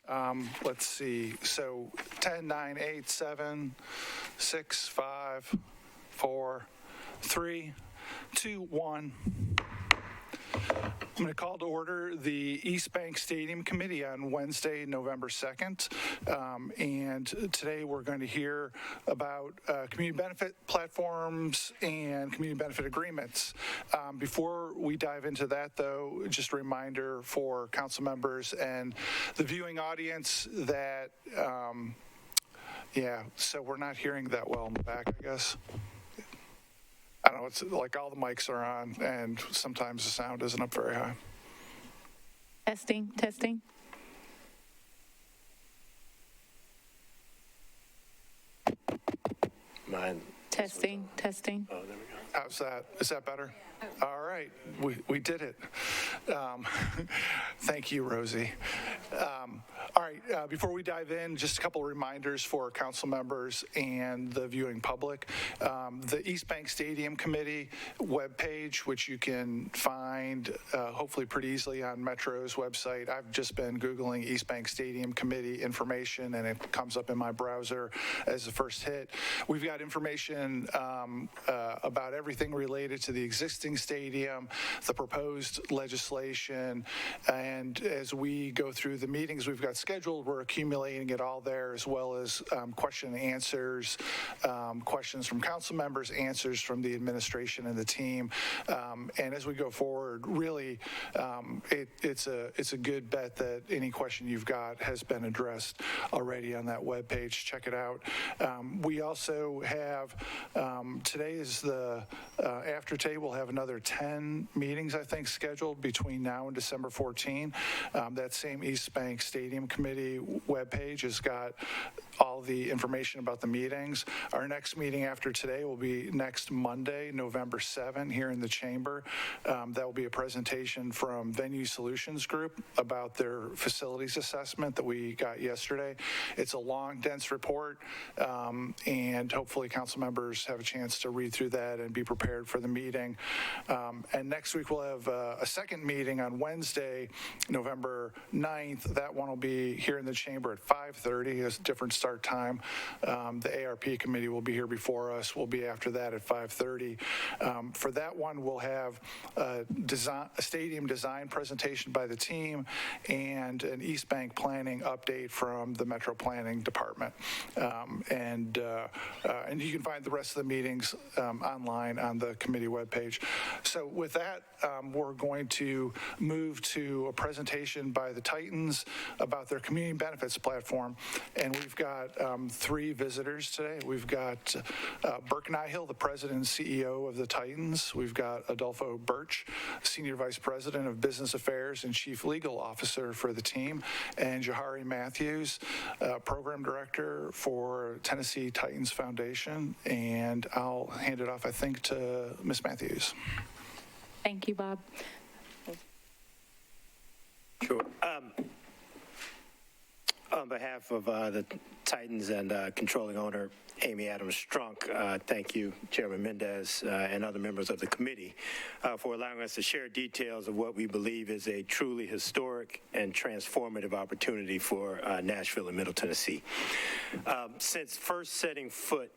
Let's see. So 10, 9, 8, 7, 6, 5, 4, 3, 2, 1. I'm going to call to order the East Bank Stadium Committee on Wednesday, November 2nd. And today we're going to hear about community benefit platforms and community benefit agreements. Before we dive into that, though, just a reminder for council members and the viewing audience that, so we're not hearing that well in the back, I guess. I don't know, it's like all the mics are on, and sometimes the sound isn't up very high. Testing. Mine. Testing. Oh, there we go. How's that? Is that better? All right, we did it. Thank you, Rosie. All right, before we dive in, just a couple of reminders for council members and the viewing public. The East Bank Stadium Committee webpage, which you can find hopefully pretty easily on Metro's website. I've just been Googling East Bank Stadium Committee information, and it comes up in my browser as the first hit. We've got information about everything related to the existing stadium, the proposed legislation, and as we go through the meetings we've got scheduled, we're accumulating it all there, as well as question and answers, questions from council members, answers from the administration and the team. And as we go forward, really, it's a good bet that any question you've got has been addressed already on that webpage. Check it out. We also have, today is the after today, we'll have another 10 meetings, I think, scheduled between now and December 14. That same East Bank Stadium Committee webpage has got all the information about the meetings. Our next meeting after today will be next Monday, November 7, here in the chamber. That will be a presentation from Venue Solutions Group about their facilities assessment that we got yesterday. It's a long, dense report, and hopefully council members have a chance to read through that and be prepared for the meeting. And next week we'll have a second meeting on Wednesday, November 9th. That one will be here in the chamber at 5:30. It's a different start time. The ARP committee will be here before us. We'll be after that at 5:30. For that one, we'll have a stadium design presentation by the team and an East Bank planning update from the Metro Planning Department. And you can find the rest of the meetings online on the committee webpage. So with that, we're going to move to a presentation by the Titans about their community benefits platform. And we've got three visitors today. We've got Burke Nihill, the president and CEO of the Titans. We've got Adolfo Birch, senior vice president of business affairs and chief legal officer for the team, and Jahari Matthews, program director for Tennessee Titans Foundation. And I'll hand it off, I think, to Ms. Matthews. Thank you, Bob. Sure. On behalf of the Titans and controlling owner Amy Adams Strunk, thank you, Chairman Mendez, and other members of the committee for allowing us to share details of what we believe is a truly historic and transformative opportunity for Nashville and Middle Tennessee. Since first setting foot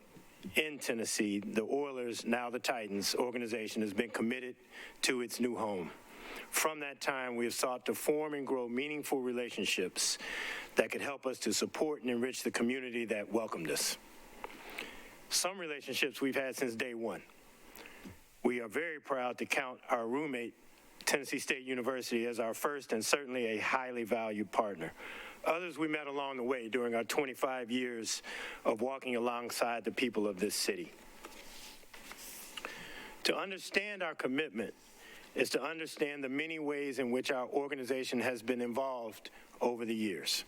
in Tennessee, the Oilers, now the Titans organization, has been committed to its new home. From that time, we have sought to form and grow meaningful relationships that could help us to support and enrich the community that welcomed us. Some relationships we've had since day one. We are very proud to count our roommate, Tennessee State University, as our first and certainly a highly valued partner. Others we met along the way during our 25 years of walking alongside the people of this city. To understand our commitment is to understand the many ways in which our organization has been involved over the years.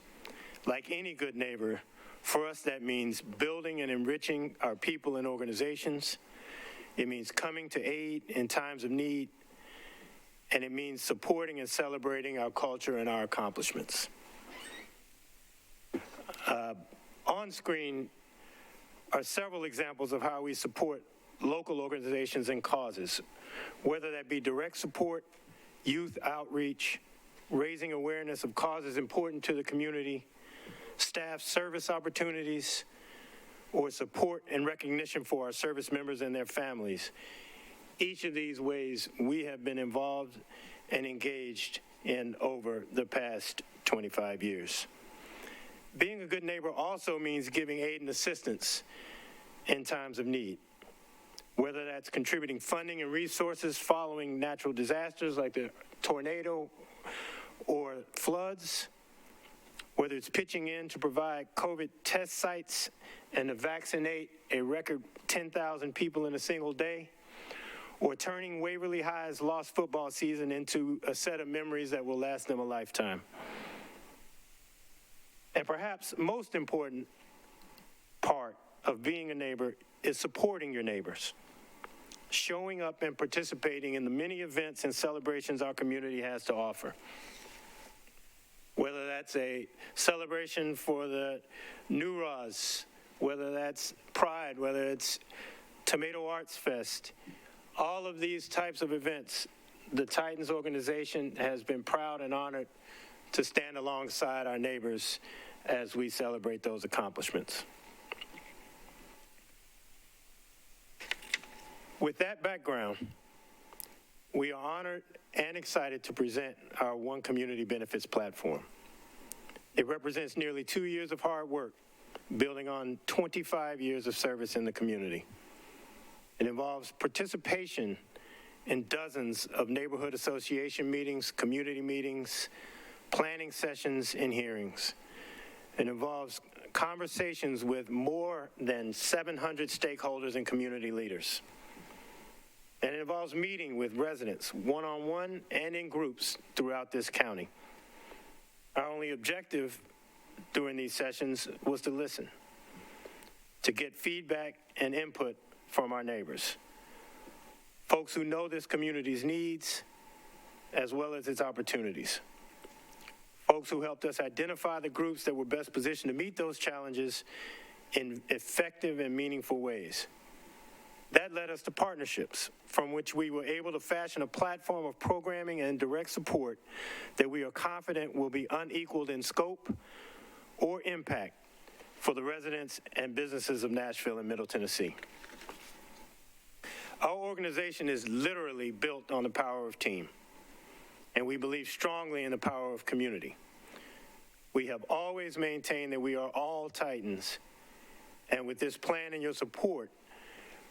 Like any good neighbor, for us that means building and enriching our people and organizations. It means coming to aid in times of need, and it means supporting and celebrating our culture and our accomplishments. On screen are several examples of how we support local organizations and causes, whether that be direct support, youth outreach, raising awareness of causes important to the community, staff service opportunities, or support and recognition for our service members and their families. Each of these ways we have been involved and engaged in over the past 25 years. Being a good neighbor also means giving aid and assistance in times of need, whether that's contributing funding and resources following natural disasters like the tornado or floods, whether it's pitching in to provide COVID test sites and to vaccinate a record 10,000 people in a single day, or turning Waverly High's lost football season into a set of memories that will last them a lifetime. And perhaps most important part of being a neighbor is supporting your neighbors, showing up and participating in the many events and celebrations our community has to offer. Whether that's a celebration for the New Roz, whether that's Pride, whether it's Tomato Arts Fest, all of these types of events, the Titans organization has been proud and honored to stand alongside our neighbors as we celebrate those accomplishments. With that background, we are honored and excited to present our One Community Benefits platform. It represents nearly 2 years of hard work, building on 25 years of service in the community. It involves participation in dozens of neighborhood association meetings, community meetings, planning sessions, and hearings. It involves conversations with more than 700 stakeholders and community leaders. And it involves meeting with residents one-on-one and in groups throughout this county. Our only objective during these sessions was to listen, to get feedback and input from our neighbors, folks who know this community's needs as well as its opportunities, folks who helped us identify the groups that were best positioned to meet those challenges in effective and meaningful ways. That led us to partnerships from which we were able to fashion a platform of programming and direct support that we are confident will be unequaled in scope or impact for the residents and businesses of Nashville and Middle Tennessee. Our organization is literally built on the power of team, and we believe strongly in the power of community. We have always maintained that we are all Titans, and with this plan and your support,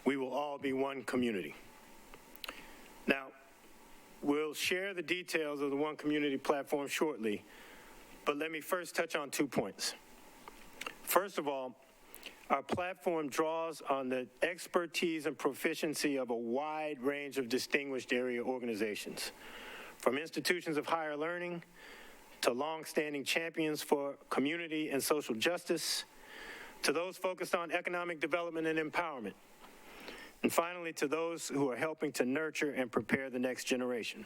we will all be one community. Now, we'll share the details of the One Community platform shortly, but let me first touch on 2 points. First of all, our platform draws on the expertise and proficiency of a wide range of distinguished area organizations, from institutions of higher learning to longstanding champions for community and social justice, to those focused on economic development and empowerment, and finally to those who are helping to nurture and prepare the next generation.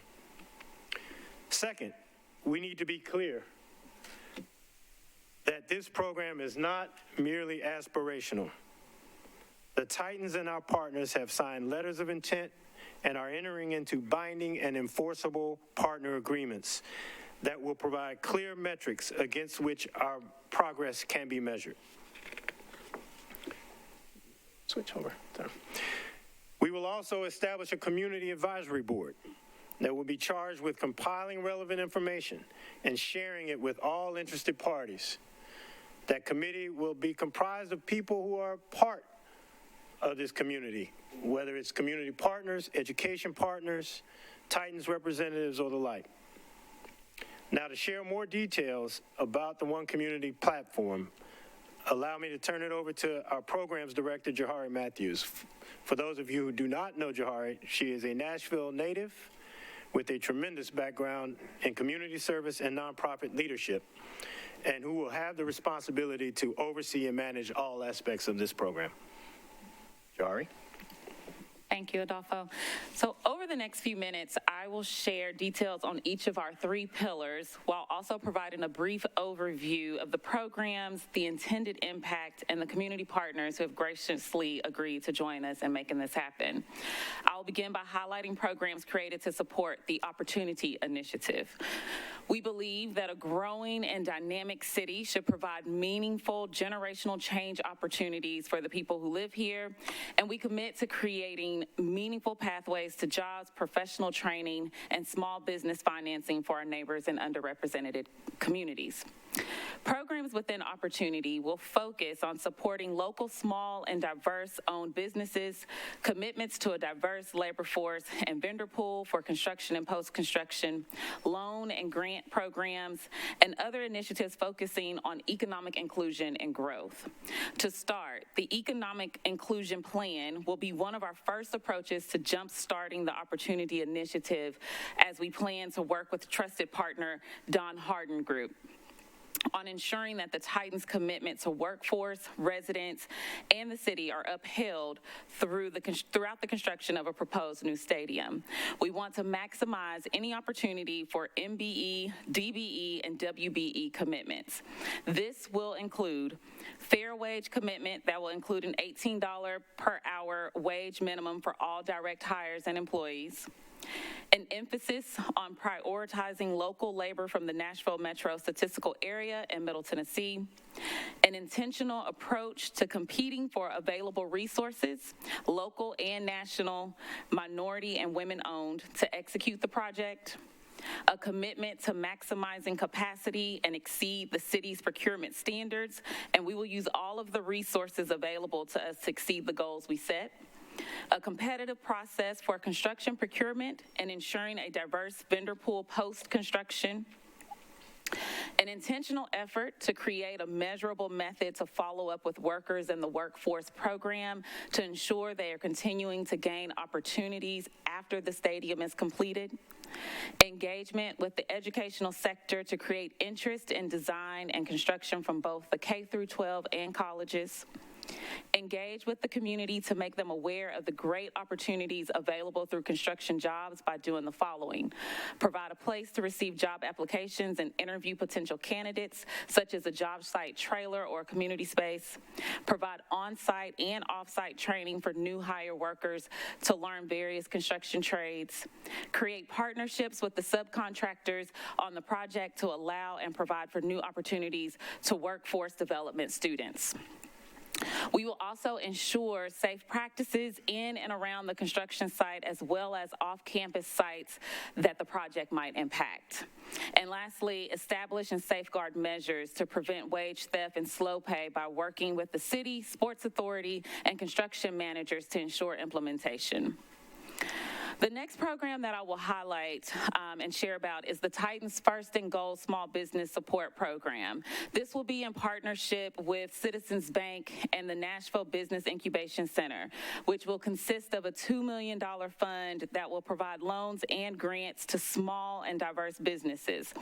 Second, we need to be clear that this program is not merely aspirational. The Titans and our partners have signed letters of intent and are entering into binding and enforceable partner agreements that will provide clear metrics against which our progress can be measured. Switch over. Sorry. We will also establish a community advisory board that will be charged with compiling relevant information and sharing it with all interested parties. That committee will be comprised of people who are part of this community, whether it's community partners, education partners, Titans representatives, or the like. Now, to share more details about the One Community platform, allow me to turn it over to our programs director, Jahari Matthews. For those of you who do not know Jahari, she is a Nashville native with a tremendous background in community service and nonprofit leadership, and who will have the responsibility to oversee and manage all aspects of this program. Jahari? Thank you, Adolfo. So over the next few minutes, I will share details on each of our 3 pillars while also providing a brief overview of the programs, the intended impact, and the community partners who have graciously agreed to join us in making this happen. I'll begin by highlighting programs created to support the Opportunity Initiative. We believe that a growing and dynamic city should provide meaningful generational change opportunities for the people who live here, and we commit to creating meaningful pathways to jobs, professional training, and small business financing for our neighbors and underrepresented communities. Programs within Opportunity will focus on supporting local small and diverse-owned businesses, commitments to a diverse labor force and vendor pool for construction and post-construction, loan and grant programs, and other initiatives focusing on economic inclusion and growth. To start, the Economic Inclusion Plan will be one of our first approaches to jump-starting the Opportunity Initiative as we plan to work with trusted partner Don Harden Group on ensuring that the Titans' commitment to workforce, residents, and the city are upheld throughout the construction of a proposed new stadium. We want to maximize any opportunity for MBE, DBE, and WBE commitments. This will include fair wage commitment that will include an $18 per hour wage minimum for all direct hires and employees, an emphasis on prioritizing local labor from the Nashville metro statistical area and Middle Tennessee, an intentional approach to competing for available resources, local and national, minority and women-owned, to execute the project, a commitment to maximizing capacity and exceed the city's procurement standards, and we will use all of the resources available to us to exceed the goals we set, a competitive process for construction procurement and ensuring a diverse vendor pool post-construction, an intentional effort to create a measurable method to follow up with workers in the workforce program to ensure they are continuing to gain opportunities after the stadium is completed, engagement with the educational sector to create interest in design and construction from both the K through 12 and colleges, engage with the community to make them aware of the great opportunities available through construction jobs by doing the following: provide a place to receive job applications and interview potential candidates, such as a job site trailer or community space, provide on-site and off-site training for new hire workers to learn various construction trades, create partnerships with the subcontractors on the project to allow and provide for new opportunities to workforce development students. We will also ensure safe practices in and around the construction site as well as off-campus sites that the project might impact. And lastly, establish and safeguard measures to prevent wage theft and slow pay by working with the city, sports authority, and construction managers to ensure implementation. The next program that I will highlight and share about is the Titans First and Goal Small Business Support Program. This will be in partnership with Citizens Bank and the Nashville Business Incubation Center, which will consist of a $2 million fund that will provide loans and grants to small and diverse businesses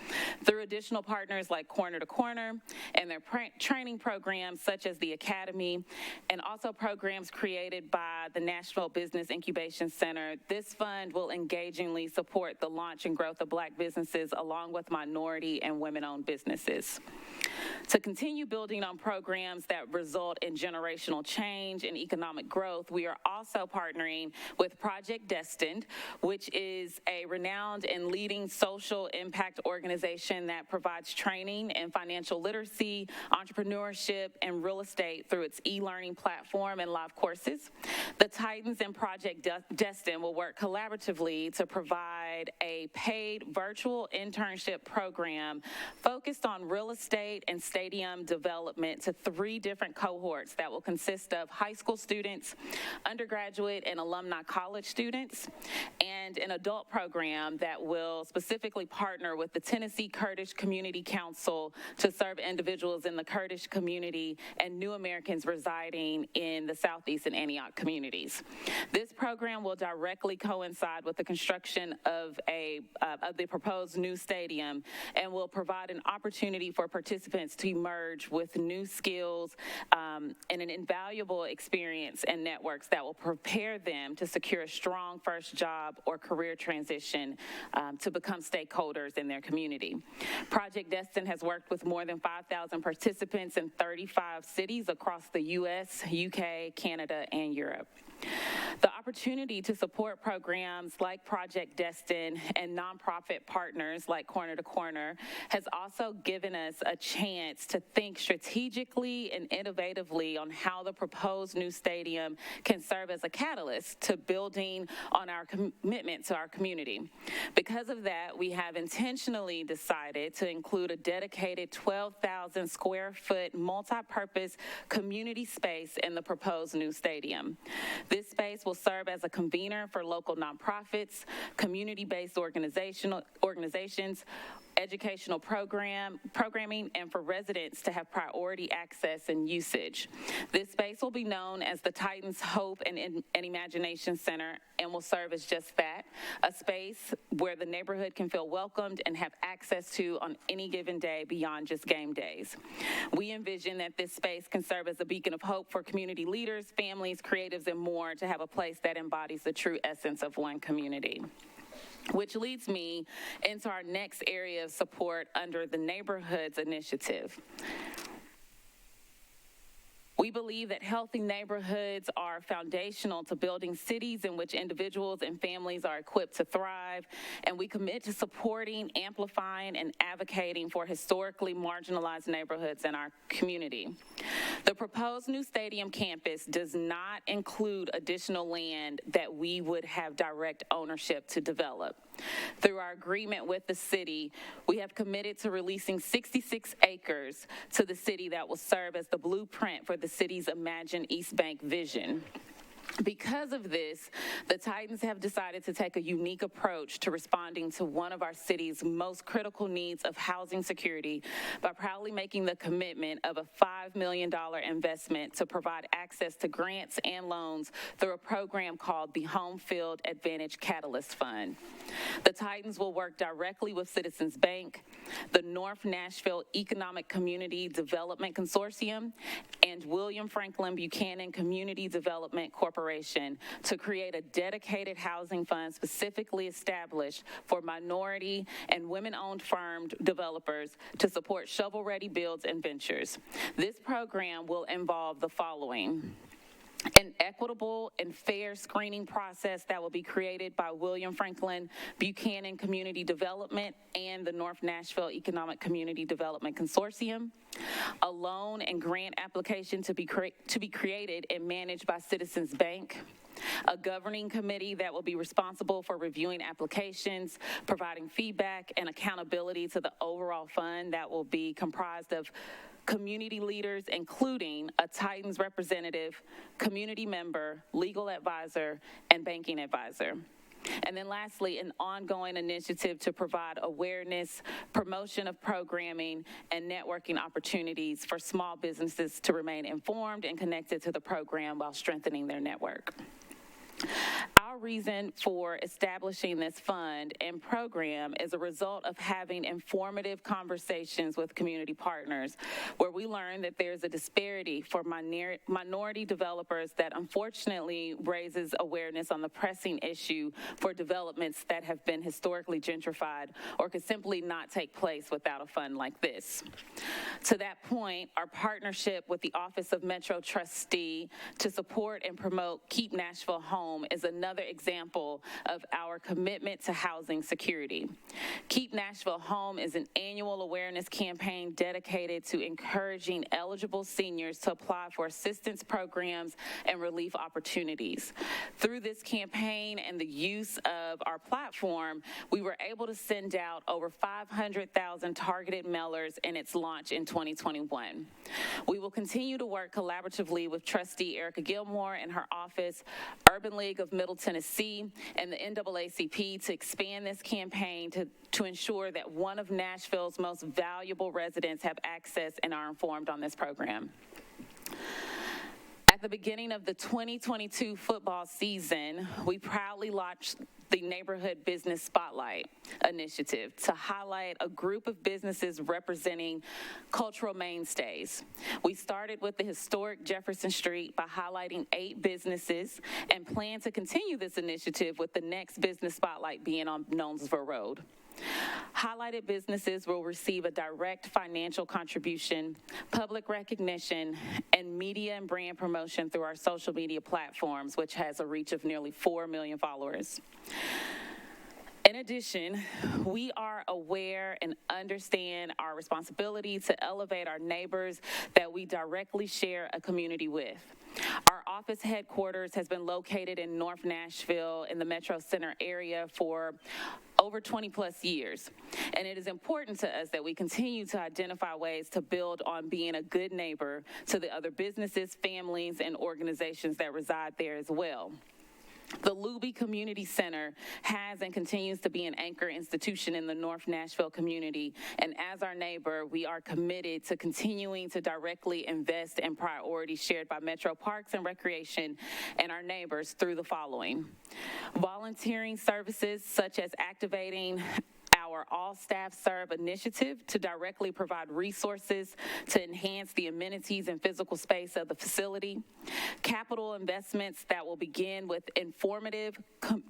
through additional partners like Corner to Corner and their training programs such as the Academy, and also programs created by the Nashville Business Incubation Center. This fund will engagingly support the launch and growth of Black businesses along with minority and women-owned businesses. To continue building on programs that result in generational change and economic growth, we are also partnering with Project Destined, which is a renowned and leading social impact organization that provides training in financial literacy, entrepreneurship, and real estate through its e-learning platform and live courses. The Titans and Project Destined will work collaboratively to provide a paid virtual internship program focused on real estate and stadium development to 3 different cohorts that will consist of high school students, undergraduate and alumni college students, and an adult program that will specifically partner with the Tennessee Kurdish Community Council to serve individuals in the Kurdish community and new Americans residing in the Southeast and Antioch communities. This program will directly coincide coincide with the construction of the proposed new stadium and will provide an opportunity for participants to emerge with new skills and an invaluable experience and networks that will prepare them to secure a strong first job or career transition to become stakeholders in their community. Project Destin has worked with more than 5,000 participants in 35 cities across the U.S., U.K., Canada, and Europe. The opportunity to support programs like Project Destin and nonprofit partners like Corner to Corner has also given us a chance to think strategically and innovatively on how the proposed new stadium can serve as a catalyst to building on our commitment to our community. Because of that, we have intentionally decided to include a dedicated 12,000 square foot multi-purpose community space in the proposed new stadium. This space will serve as a convener for local nonprofits, community-based organizations, educational programming, and for residents to have priority access and usage. This space will be known as the Titans Hope and Imagination Center and will serve as just that, a space where the neighborhood can feel welcomed and have access to on any given day beyond just game days. We envision that this space can serve as a beacon of hope for community leaders, families, creatives, and more to have a place that embodies the true essence of one community. Which leads me into our next area of support under the Neighborhoods Initiative. We believe that healthy neighborhoods are foundational to building cities in which individuals and families are equipped to thrive, and we commit to supporting, amplifying, and advocating for historically marginalized neighborhoods in our community. The proposed new stadium campus does not include additional land that we would have direct ownership to develop. Through our agreement with the city, we have committed to releasing 66 acres to the city that will serve as the blueprint for the city's Imagine East Bank vision. Because of this, the Titans have decided to take a unique approach to responding to one of our city's most critical needs of housing security by proudly making the commitment of a $5 million investment to provide access to grants and loans through a program called the Home Field Advantage Catalyst Fund. The Titans will work directly with Citizens Bank, the North Nashville Economic Community Development Consortium, and William Franklin Buchanan Community Development Corporation to create a dedicated housing fund specifically established for minority and women-owned firm developers to support shovel-ready builds and ventures. This program will involve the following: an equitable and fair screening process that will be created by William Franklin Buchanan Community Development and the North Nashville Economic Community Development Consortium, a loan and grant application to be created and managed by Citizens Bank, a governing committee that will be responsible for reviewing applications, providing feedback and accountability to the overall fund that will be comprised of community leaders, including a Titans representative, community member, legal advisor, and banking advisor. And then lastly, an ongoing initiative to provide awareness, promotion of programming, and networking opportunities for small businesses to remain informed and connected to the program while strengthening their network. Our reason for establishing this fund and program is a result of having informative conversations with community partners, where we learned that there's a disparity for minority developers that unfortunately raises awareness on the pressing issue for developments that have been historically gentrified or could simply not take place without a fund like this. To that point, our partnership with the Office of Metro Trustee to support and promote Keep Nashville Home is another example of our commitment to housing security. Keep Nashville Home is an annual awareness campaign dedicated to encouraging eligible seniors to apply for assistance programs and relief opportunities. Through this campaign and the use of our platform, we were able to send out over 500,000 targeted mailers in its launch in 2021. We will continue to work collaboratively with Trustee Erica Gilmore and her office, Urban League of Middle Tennessee, and the NAACP to expand this campaign to ensure that one of Nashville's most valuable residents have access and are informed on this program. At the beginning of the 2022 football season, we proudly launched the Neighborhood Business Spotlight initiative to highlight a group of businesses representing cultural mainstays. We started with the historic Jefferson Street by highlighting 8 businesses and plan to continue this initiative with the next business spotlight being on Nolensville Road. Highlighted businesses will receive a direct financial contribution, public recognition, and media and brand promotion through our social media platforms, which has a reach of nearly 4 million followers. In addition, we are aware and understand our responsibility to elevate our neighbors that we directly share a community with. Our office headquarters has been located in North Nashville in the Metro Center area for over 20 plus years. And it is important to us that we continue to identify ways to build on being a good neighbor to the other businesses, families, and organizations that reside there as well. The Luby Community Center has and continues to be an anchor institution in the North Nashville community, and as our neighbor, we are committed to continuing to directly invest in priorities shared by Metro Parks and Recreation and our neighbors through the following: volunteering services such as activating our All Staff Serve initiative to directly provide resources to enhance the amenities and physical space of the facility, capital investments that will begin with informative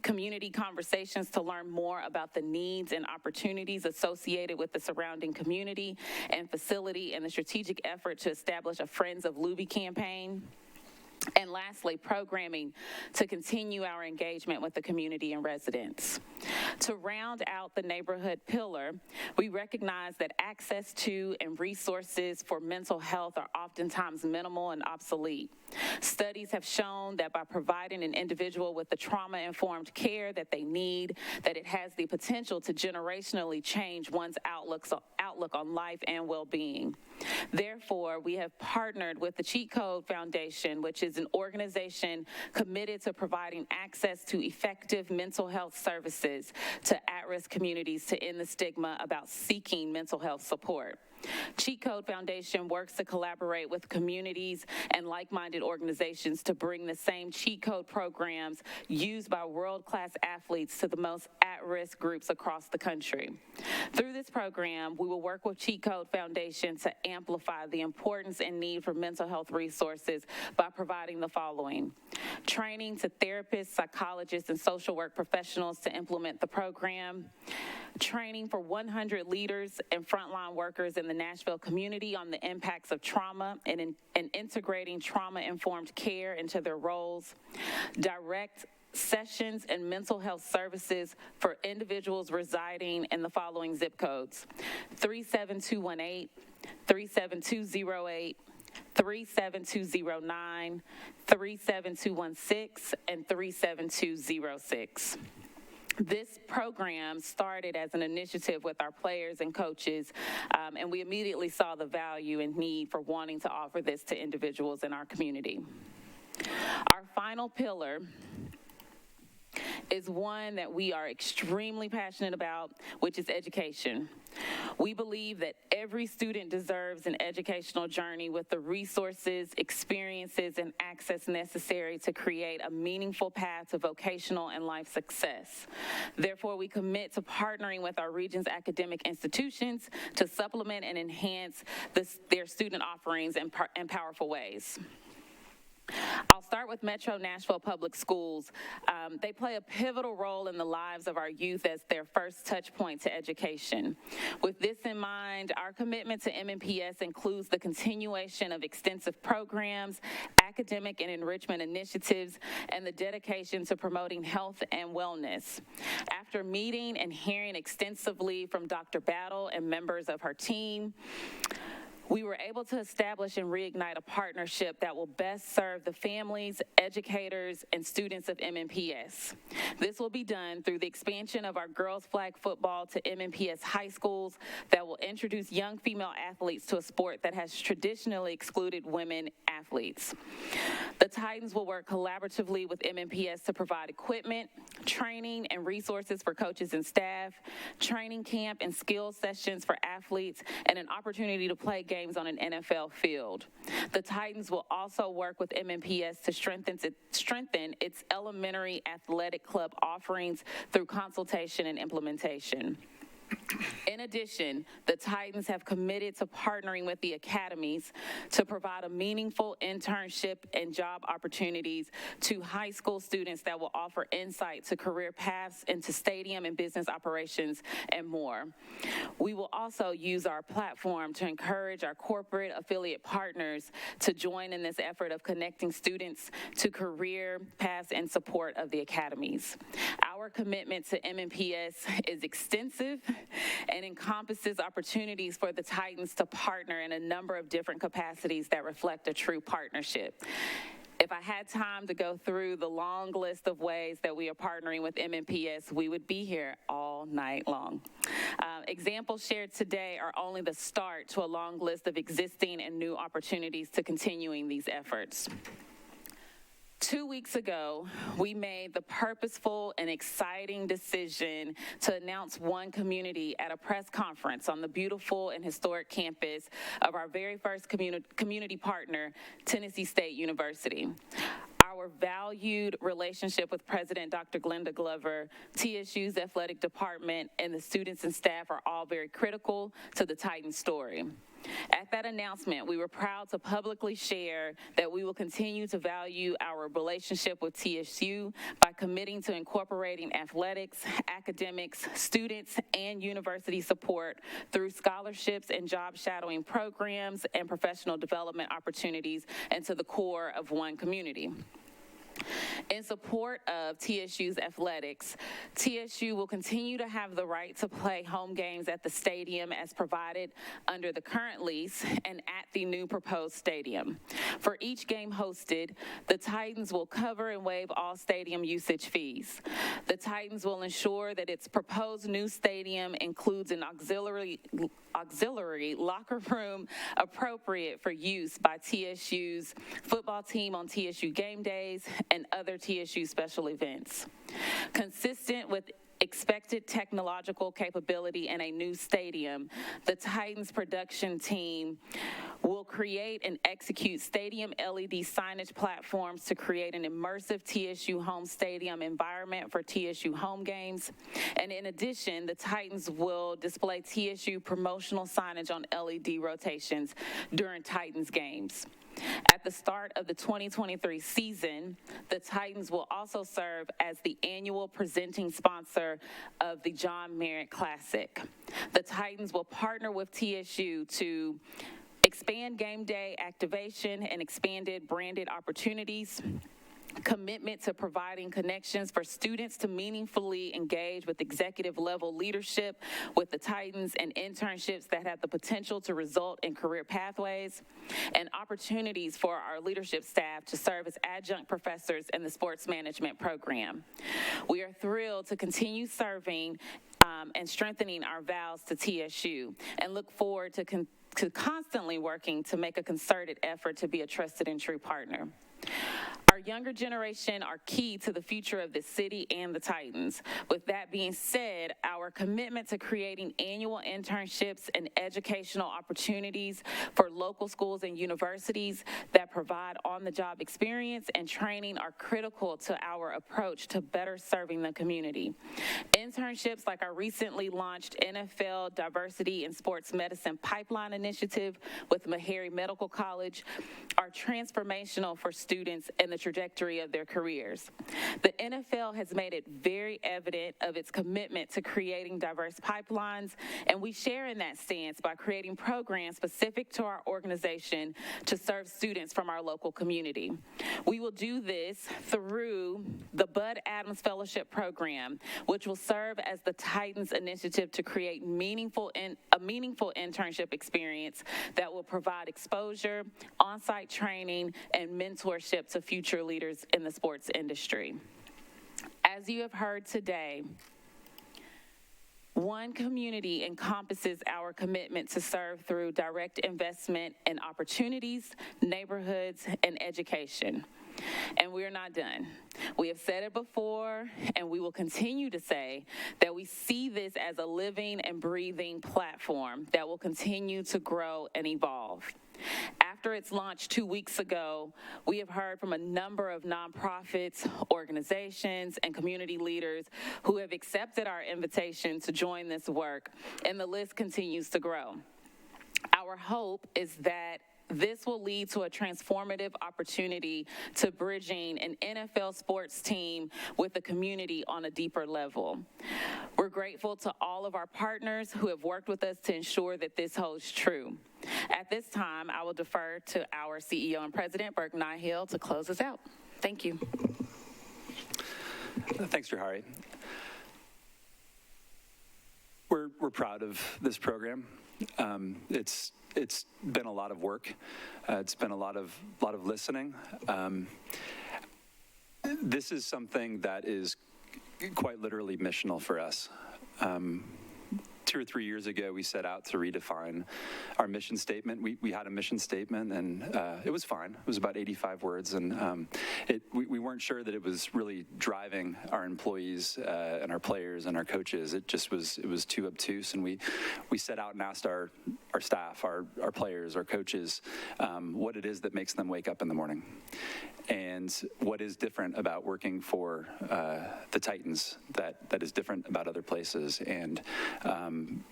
community conversations to learn more about the needs and opportunities associated with the surrounding community and facility, and the strategic effort to establish a Friends of Luby campaign. And lastly, programming to continue our engagement with the community and residents. To round out the neighborhood pillar, we recognize that access to and resources for mental health are oftentimes minimal and obsolete. Studies have shown that by providing an individual with the trauma-informed care that they need, that it has the potential to generationally change one's outlook on life and well-being. Therefore, we have partnered with the Cheat Code Foundation, which is an organization committed to providing access to effective mental health services to at-risk communities to end the stigma about seeking mental health support. Cheat Code Foundation works to collaborate with communities and like-minded organizations to bring the same cheat code programs used by world-class athletes to the most at-risk groups across the country. Through this program, we will work with Cheat Code Foundation to amplify the importance and need for mental health resources by providing the following: training to therapists, psychologists, and social work professionals to implement the program, training for 100 leaders and frontline workers in the Nashville community on the impacts of trauma and integrating trauma-informed care into their roles, direct sessions and mental health services for individuals residing in the following zip codes: 37218, 37208, 37209, 37216, and 37206. This program started as an initiative with our players and coaches, and we immediately saw the value and need for wanting to offer this to individuals in our community. Our final pillar is one that we are extremely passionate about, which is education. We believe that every student deserves an educational journey with the resources, experiences, and access necessary to create a meaningful path to vocational and life success. Therefore, we commit to partnering with our region's academic institutions to supplement and enhance their student offerings in powerful ways. I'll start with Metro Nashville Public Schools. They play a pivotal role in the lives of our youth as their first touch point to education. With this in mind, our commitment to MNPS includes the continuation of extensive programs, academic and enrichment initiatives, and the dedication to promoting health and wellness. After meeting and hearing extensively from Dr. Battle and members of her team, we were able to establish and reignite a partnership that will best serve the families, educators, and students of MNPS. This will be done through the expansion of our girls flag football to MNPS high schools that will introduce young female athletes to a sport that has traditionally excluded women athletes. The Titans will work collaboratively with MNPS to provide equipment, training, and resources for coaches and staff, training camp and skills sessions for athletes, and an opportunity to play games games on an NFL field. The Titans will also work with MNPS to strengthen its elementary athletic club offerings through consultation and implementation. In addition, the Titans have committed to partnering with the academies to provide a meaningful internship and job opportunities to high school students that will offer insight to career paths into stadium and business operations and more. We will also use our platform to encourage our corporate affiliate partners to join in this effort of connecting students to career paths and support of the academies. Our commitment to MNPS is extensive and encompasses opportunities for the Titans to partner in a number of different capacities that reflect a true partnership. If I had time to go through the long list of ways that we are partnering with MNPS, we would be here all night long. Examples shared today are only the start to a long list of existing and new opportunities to continuing these efforts. 2 weeks ago, we made the purposeful and exciting decision to announce One Community at a press conference on the beautiful and historic campus of our very first community partner, Tennessee State University. Our valued relationship with President Dr. Glenda Glover, TSU's athletic department, and the students and staff are all very critical to the Titans story. At that announcement, we were proud to publicly share that we will continue to value our relationship with TSU by committing to incorporating athletics, academics, students, and university support through scholarships and job shadowing programs and professional development opportunities into the core of One Community. In support of TSU's athletics, TSU will continue to have the right to play home games at the stadium as provided under the current lease and at the new proposed stadium. For each game hosted, the Titans will cover and waive all stadium usage fees. The Titans will ensure that its proposed new stadium includes an auxiliary locker room appropriate for use by TSU's football team on TSU game days and other TSU special events. Consistent with expected technological capability in a new stadium, the Titans production team will create and execute stadium LED signage platforms to create an immersive TSU home stadium environment for TSU home games. And in addition, the Titans will display TSU promotional signage on LED rotations during Titans games. At the start of the 2023 season, the Titans will also serve as the annual presenting sponsor of the John Merritt Classic. The Titans will partner with TSU to expand game day activation and expanded branded opportunities, commitment to providing connections for students to meaningfully engage with executive level leadership with the Titans and internships that have the potential to result in career pathways, and opportunities for our leadership staff to serve as adjunct professors in the sports management program. We are thrilled to continue serving and strengthening our vows to TSU and look forward to constantly working to make a concerted effort to be a trusted and true partner. Our younger generation are key to the future of this city and the Titans. With that being said, our commitment to creating annual internships and educational opportunities for local schools and universities that provide on-the-job experience and training are critical to our approach to better serving the community. Internships like our recently launched NFL Diversity in Sports Medicine Pipeline Initiative with Meharry Medical College are transformational for students and the trajectory of their careers. The NFL has made it very evident of its commitment to creating diverse pipelines, and we share in that stance by creating programs specific to our organization to serve students from our local community. We will do this through the Bud Adams Fellowship Program, which will serve as the Titans initiative to create a meaningful internship experience that will provide exposure, on-site training, and mentorship to future leaders in the sports industry. As you have heard today, One Community encompasses our commitment to serve through direct investment in opportunities, neighborhoods, and education. And we're not done. We have said it before, and we will continue to say that we see this as a living and breathing platform that will continue to grow and evolve. After its launch 2 weeks ago, we have heard from a number of nonprofits, organizations, and community leaders who have accepted our invitation to join this work, and the list continues to grow. Our hope is that this will lead to a transformative opportunity to bridging an NFL sports team with the community on a deeper level. We're grateful to all of our partners who have worked with us to ensure that this holds true. At this time, I will defer to our CEO and President, Burke Nihill, to close us out. Thank you. Thanks, Johari. We're proud of this program. It's been a lot of work. It's been a lot of listening. This is something that is quite literally missional for us. 2 or 3 years ago, we set out to redefine our mission statement. We had a mission statement, and it was fine. It was about 85 words, and we weren't sure that it was really driving our employees and our players and our coaches. It was too obtuse, and we set out and asked our staff, our players, our coaches, what it is that makes them wake up in the morning, and what is different about working for the Titans that is different about other places. And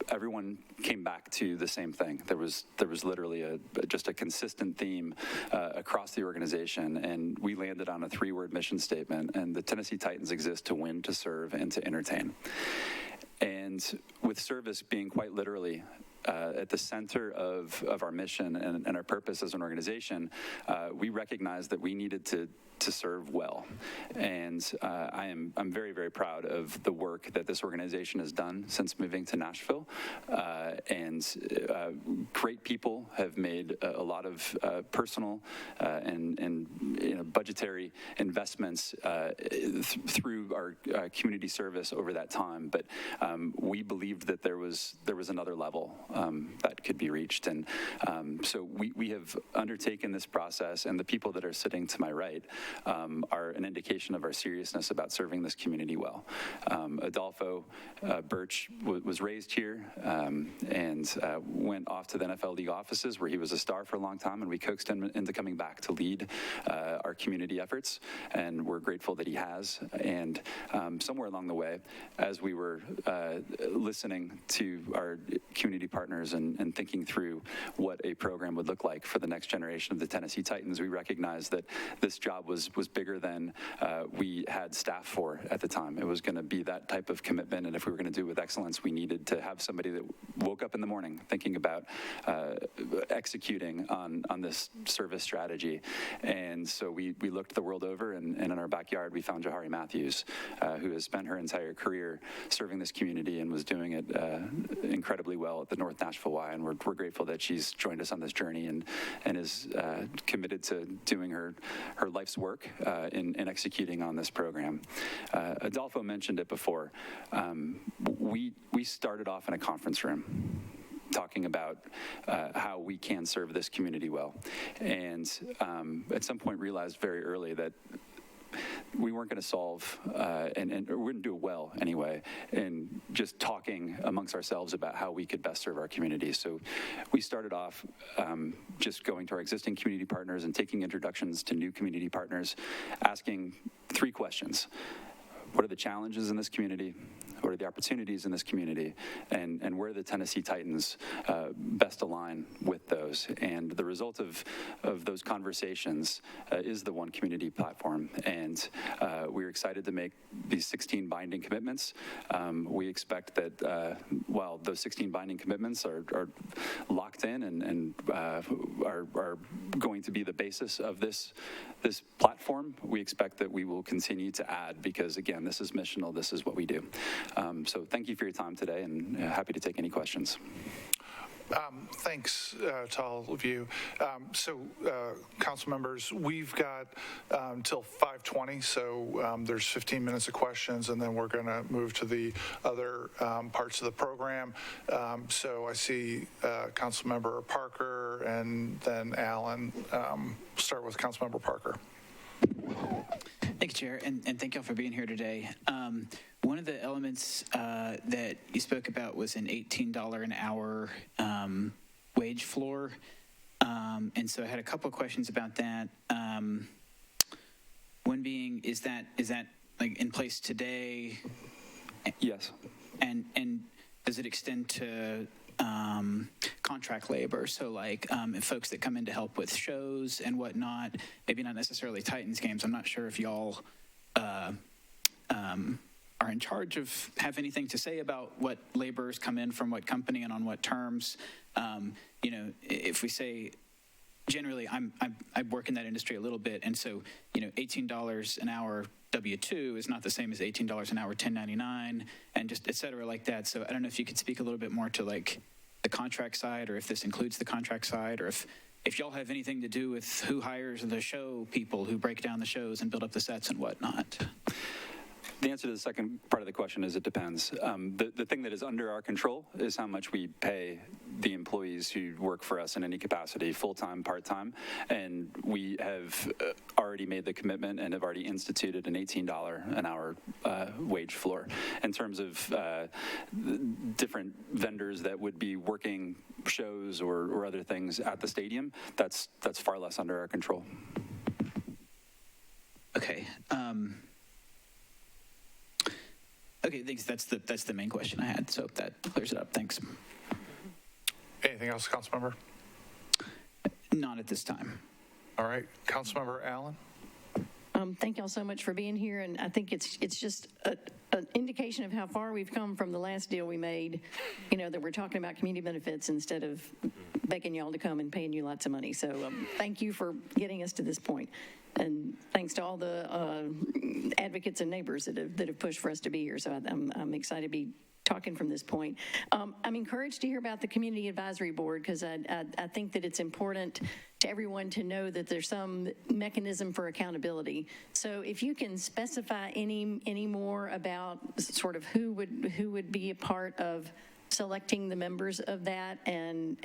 everyone came back to the same thing. There was literally just a consistent theme across the organization, and we landed on a 3-word mission statement, and the Tennessee Titans exist to win, to serve, and to entertain. And with service being quite literally at the center of our mission and our purpose as an organization, we recognized that we needed to serve well. And I'm very, very proud of the work that this organization has done since moving to Nashville. And great people have made a lot of personal and budgetary investments through our community service over that time. But we believed that there was another level that could be reached. And so we have undertaken this process, and the people that are sitting to my right are an indication of our seriousness about serving this community well. Adolfo Birch was raised here and went off to the NFL League offices, where he was a star for a long time, and we coaxed him into coming back to lead our community efforts, and we're grateful that he has. And somewhere along the way, as we were listening to our community partners and thinking through what a program would look like for the next generation of the Tennessee Titans, we recognized that this job was bigger than we had staff for at the time. It was going to be that type of commitment, and if we were going to do it with excellence, we needed to have somebody that woke up in the morning thinking about executing on this service strategy. And so we looked the world over, and in our backyard, we found Johari Matthews, who has spent her entire career serving this community and was doing it incredibly well at the North Nashville Y, and we're grateful that she's joined us on this journey and is committed to doing her life's work in executing on this program. Adolfo mentioned it before. We started off in a conference room talking about how we can serve this community well, and at some point realized very early that we weren't going to solve, and we wouldn't do it well anyway, in just talking amongst ourselves about how we could best serve our community. So we started off just going to our existing community partners and taking introductions to new community partners, asking 3 questions. What are the challenges in this community? What are the opportunities in this community? And where the Tennessee Titans best align with those? And the result of those conversations is the One Community platform. And we're excited to make these 16 binding commitments. We expect that while those 16 binding commitments are locked in and are going to be the basis of this platform, we expect that we will continue to add, because again, this is missional, this is what we do. So thank you for your time today, and happy to take any questions. Thanks to all of you. Council members, we've got until 5:20, so there's 15 minutes of questions, and then we're going to move to the other parts of the program. So I see Councilmember Parker and then Allen. Start with Councilmember Parker. Thank you, Chair, and thank y'all for being here today. One of the elements that you spoke about was an $18 an hour wage floor, and so I had a couple of questions about that. One being, is that like in place today? Yes. And does it extend to contract labor? So like if folks that come in to help with shows and whatnot, maybe not necessarily Titans games. I'm not sure if y'all are in charge of, have anything to say about what laborers come in from what company and on what terms. If we say, generally, I work in that industry a little bit, and so, $18 an hour W-2 is not the same as $18 an hour 1099, and just et cetera like that. So I don't know if you could speak a little bit more to like the contract side, or if this includes the contract side, or if y'all have anything to do with who hires the show people who break down the shows and build up the sets and whatnot. The answer to the second part of the question is it depends. The thing that is under our control is how much we pay the employees who work for us in any capacity, full-time, part-time, and we have already made the commitment and have already instituted an $18 an hour wage floor. In terms of different vendors that would be working shows or other things at the stadium, that's far less under our control. Okay. Okay, thanks. That's the main question I had, so that clears it up. Thanks. Anything else, Councilmember? Not at this time. All right, Councilmember Allen. Thank y'all so much for being here, and I think it's just an indication of how far we've come from the last deal we made, that we're talking about community benefits instead of begging y'all to come and paying you lots of money. So thank you for getting us to this point. And thanks to all the advocates and neighbors that have pushed for us to be here. So I'm excited to be talking from this point. I'm encouraged to hear about the Community Advisory Board, because I think that it's important to everyone to know that there's some mechanism for accountability. So if you can specify any more about sort of who would be a part of selecting the members of that, and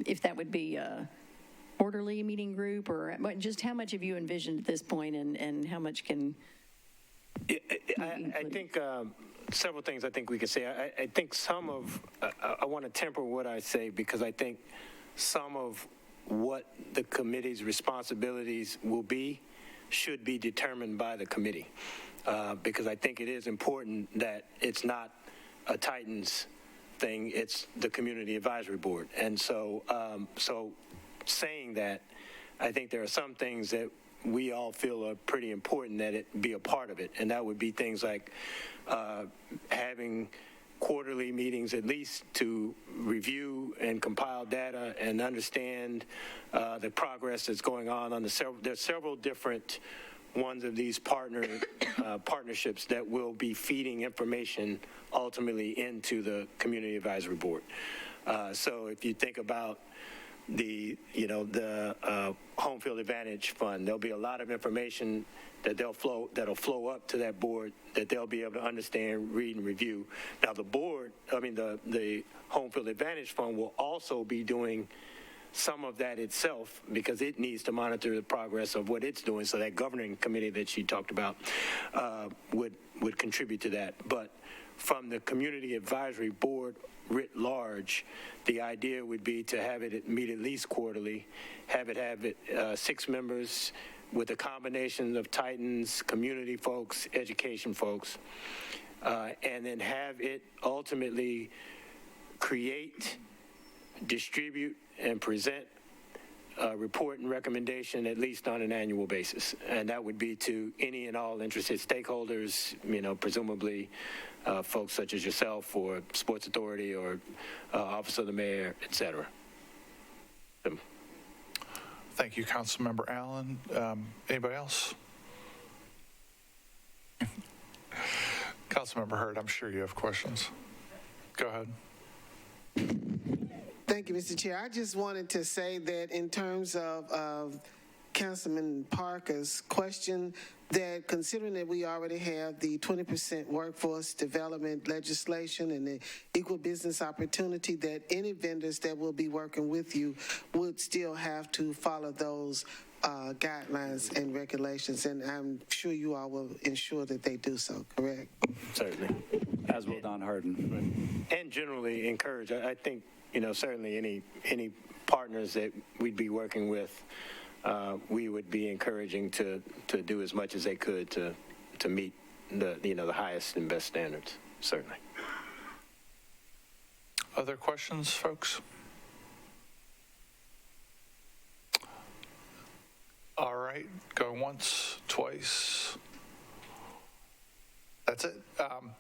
if that would be a orderly meeting group, or just how much have you envisioned at this point, and how much can I think several things I think we could say. I think I want to temper what I say, because I think some of what the committee's responsibilities will be should be determined by the committee, because I think it is important that it's not a Titans thing, it's the Community Advisory Board. And so saying that, I think there are some things that we all feel are pretty important that it be a part of it, and that would be things like having quarterly meetings at least to review and compile data and understand the progress that's going on there's several different ones of these partnerships that will be feeding information ultimately into the Community Advisory Board. So if you think about the Home Field Advantage Fund, there'll be a lot of information that'll flow up to that board that they'll be able to understand, read, and review. Now the Home Field Advantage Fund will also be doing some of that itself, because it needs to monitor the progress of what it's doing. So that governing committee that she talked about would contribute to that. But from the Community Advisory Board writ large, the idea would be to have it meet at least quarterly, have 6 members with a combination of Titans, community folks, education folks, and then have it ultimately create, distribute, and present a report and recommendation at least on an annual basis. And that would be to any and all interested stakeholders, presumably folks such as yourself or Sports Authority or Office of the Mayor, et cetera. Thank you, Councilmember Allen. Anybody else? Councilmember Hurd, I'm sure you have questions. Go ahead. Thank you, Mr. Chair. I just wanted to say that in terms of Councilman Parker's question, that considering that we already have the 20% workforce development legislation and the equal business opportunity, that any vendors that will be working with you would still have to follow those guidelines and regulations, and I'm sure you all will ensure that they do so, correct? Certainly. As will Don Harden. And generally encourage, I think, certainly any partners that we'd be working with, we would be encouraging to do as much as they could to meet the highest and best standards, certainly. Other questions, folks? All right, going once, twice. That's it.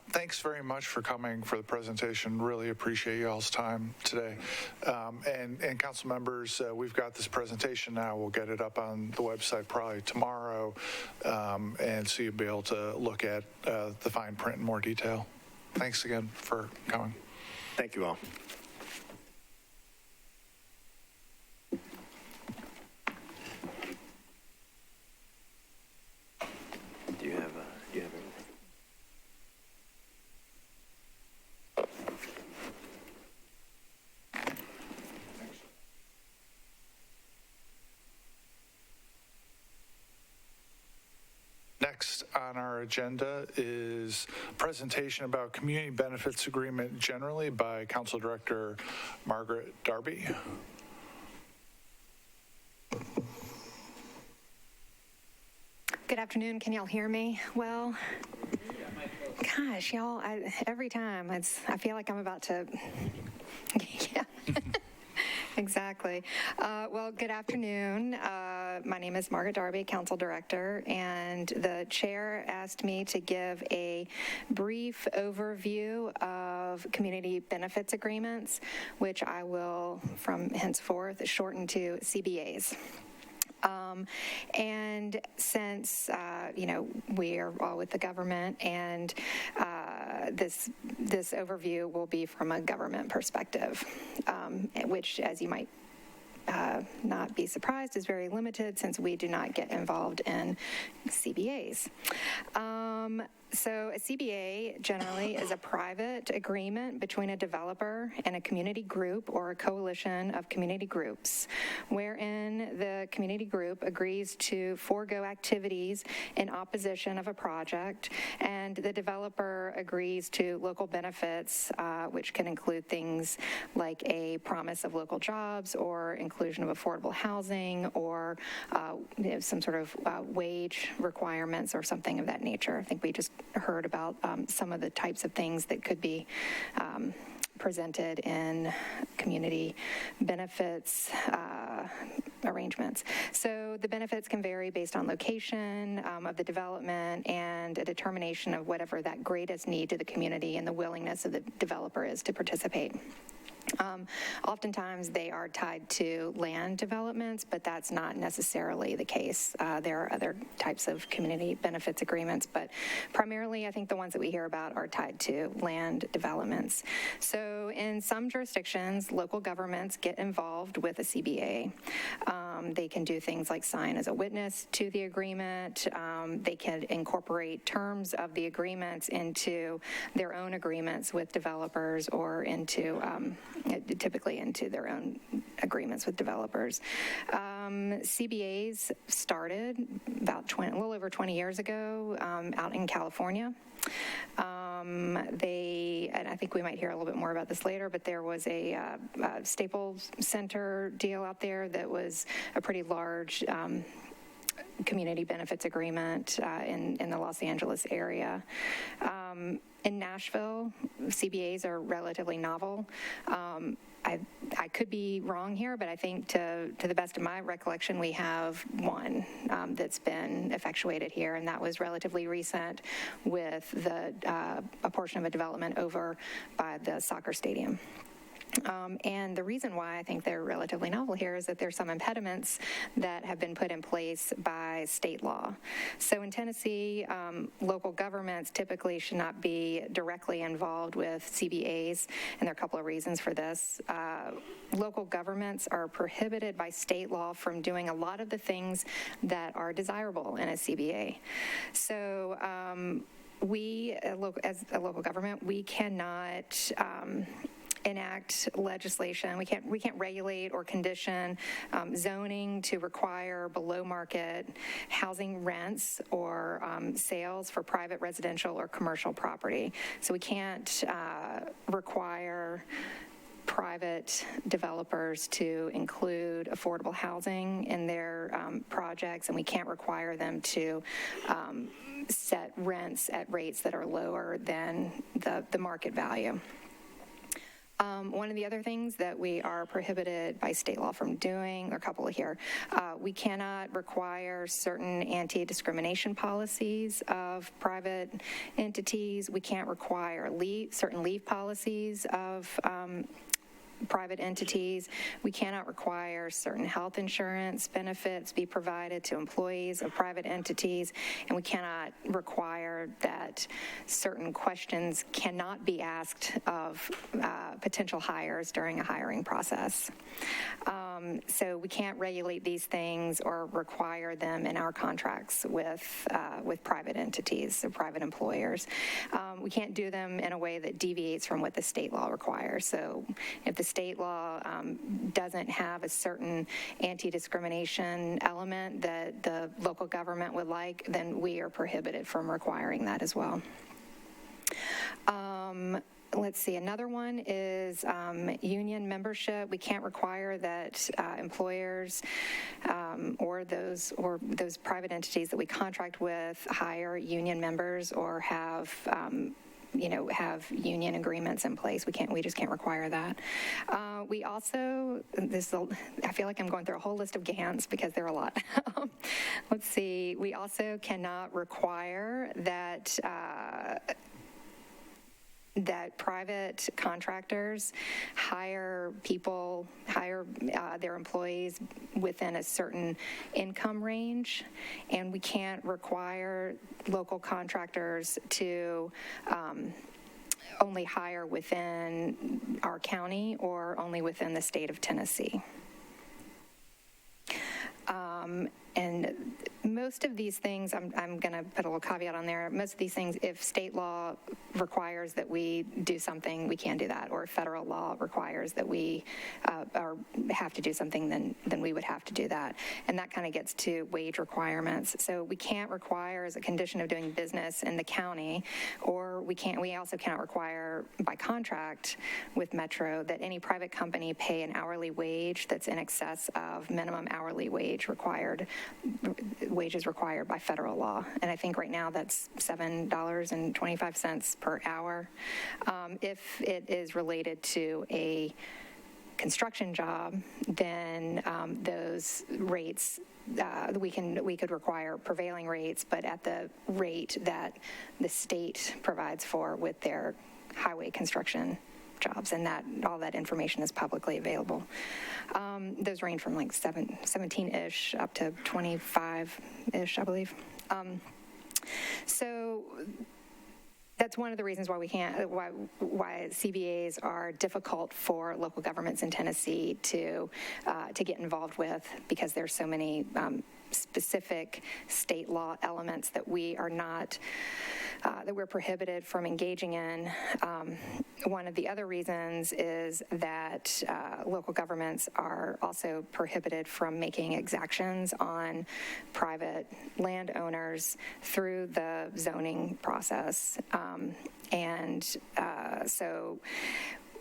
Thanks very much for coming for the presentation. Really appreciate y'all's time today. And council members, we've got this presentation now. We'll get it up on the website probably tomorrow, and so you'll be able to look at the fine print in more detail. Thanks again for coming. Thank you all. Do you have anything? Next on our agenda is a presentation about community benefits agreement generally by Council Director Margaret Darby. Good afternoon. Can y'all hear me well? Gosh, y'all, every time I feel like I'm about to, yeah. Exactly. Well, good afternoon. My name is Margaret Darby, Council Director, and the chair asked me to give a brief overview of community benefits agreements, which I will, from henceforth, shorten to CBAs. And since, we are all with the government, and this overview will be from a government perspective, which, as you might not be surprised, is very limited since we do not get involved in CBAs. So a CBA generally is a private agreement between a developer and a community group or a coalition of community groups, wherein the community group agrees to forego activities in opposition of a project, and the developer agrees to local benefits, which can include things like a promise of local jobs or inclusion of affordable housing or some sort of wage requirements or something of that nature. I think we just heard about some of the types of things that could be presented in community benefits arrangements. So the benefits can vary based on location of the development and a determination of whatever that greatest need to the community and the willingness of the developer is to participate. Oftentimes they are tied to land developments, but that's not necessarily the case. There are other types of community benefits agreements, but primarily I think the ones that we hear about are tied to land developments. So in some jurisdictions, local governments get involved with a CBA. They can do things like sign as a witness to the agreement. They can incorporate terms of the agreements into their own agreements with developers or into typically into their own agreements with developers. CBAs started about a little over 20 years ago out in California. And I think we might hear a little bit more about this later, but there was a Staples Center deal out there that was a pretty large community benefits agreement in the Los Angeles area. In Nashville, CBAs are relatively novel. I could be wrong here, but I think to the best of my recollection, we have one that's been effectuated here, and that was relatively recent with a portion of a development over by the soccer stadium. And the reason why I think they're relatively novel here is that there's some impediments that have been put in place by state law. So in Tennessee, local governments typically should not be directly involved with CBAs, and there are a couple of reasons for this. Local governments are prohibited by state law from doing a lot of the things that are desirable in a CBA. So we, as a local government, we cannot enact legislation. We can't regulate or condition zoning to require below market housing rents or sales for private residential or commercial property. So we can't require private developers to include affordable housing in their projects, and we can't require them to set rents at rates that are lower than the market value. One of the other things that we are prohibited by state law from doing, there are a couple here, we cannot require certain anti-discrimination policies of private entities. We can't require certain leave policies of private entities. We cannot require certain health insurance benefits be provided to employees of private entities, and we cannot require that certain questions cannot be asked of potential hires during a hiring process. So we can't regulate these things or require them in our contracts with private entities or private employers. We can't do them in a way that deviates from what the state law requires. So if the state law doesn't have a certain anti-discrimination element that the local government would like, then we are prohibited from requiring that as well. Let's see, another one is union membership. We can't require that employers or those private entities that we contract with hire union members or have have union agreements in place. We just can't require that. We also, I feel like I'm going through a whole list of GANs because there are a lot. Let's see, we also cannot require that private contractors hire their employees within a certain income range, and we can't require local contractors to only hire within our county or only within the state of Tennessee. And most of these things, I'm going to put a little caveat on there. Most of these things, if state law requires that we do something, we can do that. Or if federal law requires that we have to do something, then we would have to do that. And that kind of gets to wage requirements. So we can't require as a condition of doing business in the county, or we also cannot require by contract with Metro that any private company pay an hourly wage that's in excess of minimum hourly wages required by federal law. And I think right now that's $7.25 per hour. If it is related to a construction job, then those rates, we could require prevailing rates, but at the rate that the state provides for with their highway construction jobs, and all that information is publicly available. Those range from like 17-ish up to 25-ish, I believe. So that's one of the reasons why why CBAs are difficult for local governments in Tennessee to get involved with, because there's so many specific state law elements that we are not that we're prohibited from engaging in. One of the other reasons is that local governments are also prohibited from making exactions on private landowners through the zoning process. So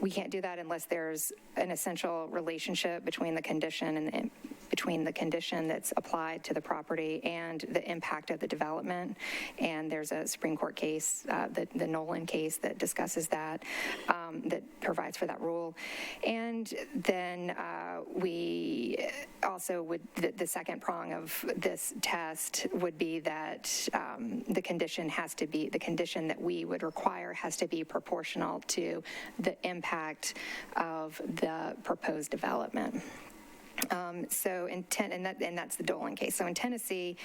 we can't do that unless there's an essential relationship between the condition that's applied to the property and the impact of the development. And there's a Supreme Court case, the Nolan case, that discusses that, that provides for that rule. And then we also also would, the second prong of this test would be that the condition that we would require has to be proportional to the impact of the proposed development. So and that's the Dolan case. So in Tennessee,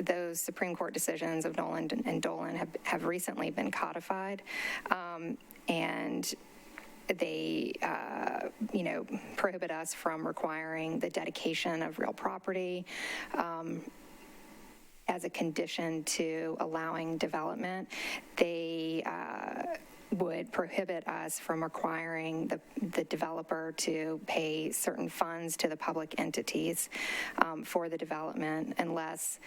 those Supreme Court decisions of Nolan and Dolan have recently been codified, and they, prohibit us from requiring the dedication of real property as a condition to allowing development. They would prohibit us from requiring the developer to pay certain funds to the public entities for the development unless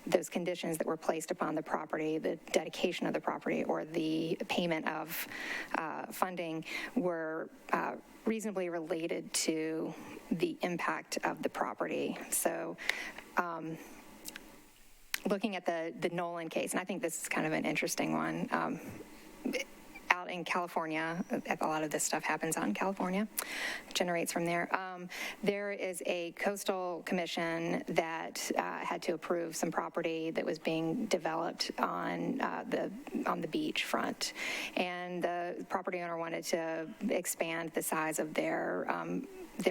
those conditions that were placed upon the property, the dedication of the property or the payment of funding were reasonably related to the impact of the property. So looking at the Nolan case, and I think this is kind of an interesting one, out in California, a lot of this stuff happens out in California, generates from there. There is a coastal commission that had to approve some property that was being developed on the beach front, and the property owner wanted to expand the size of their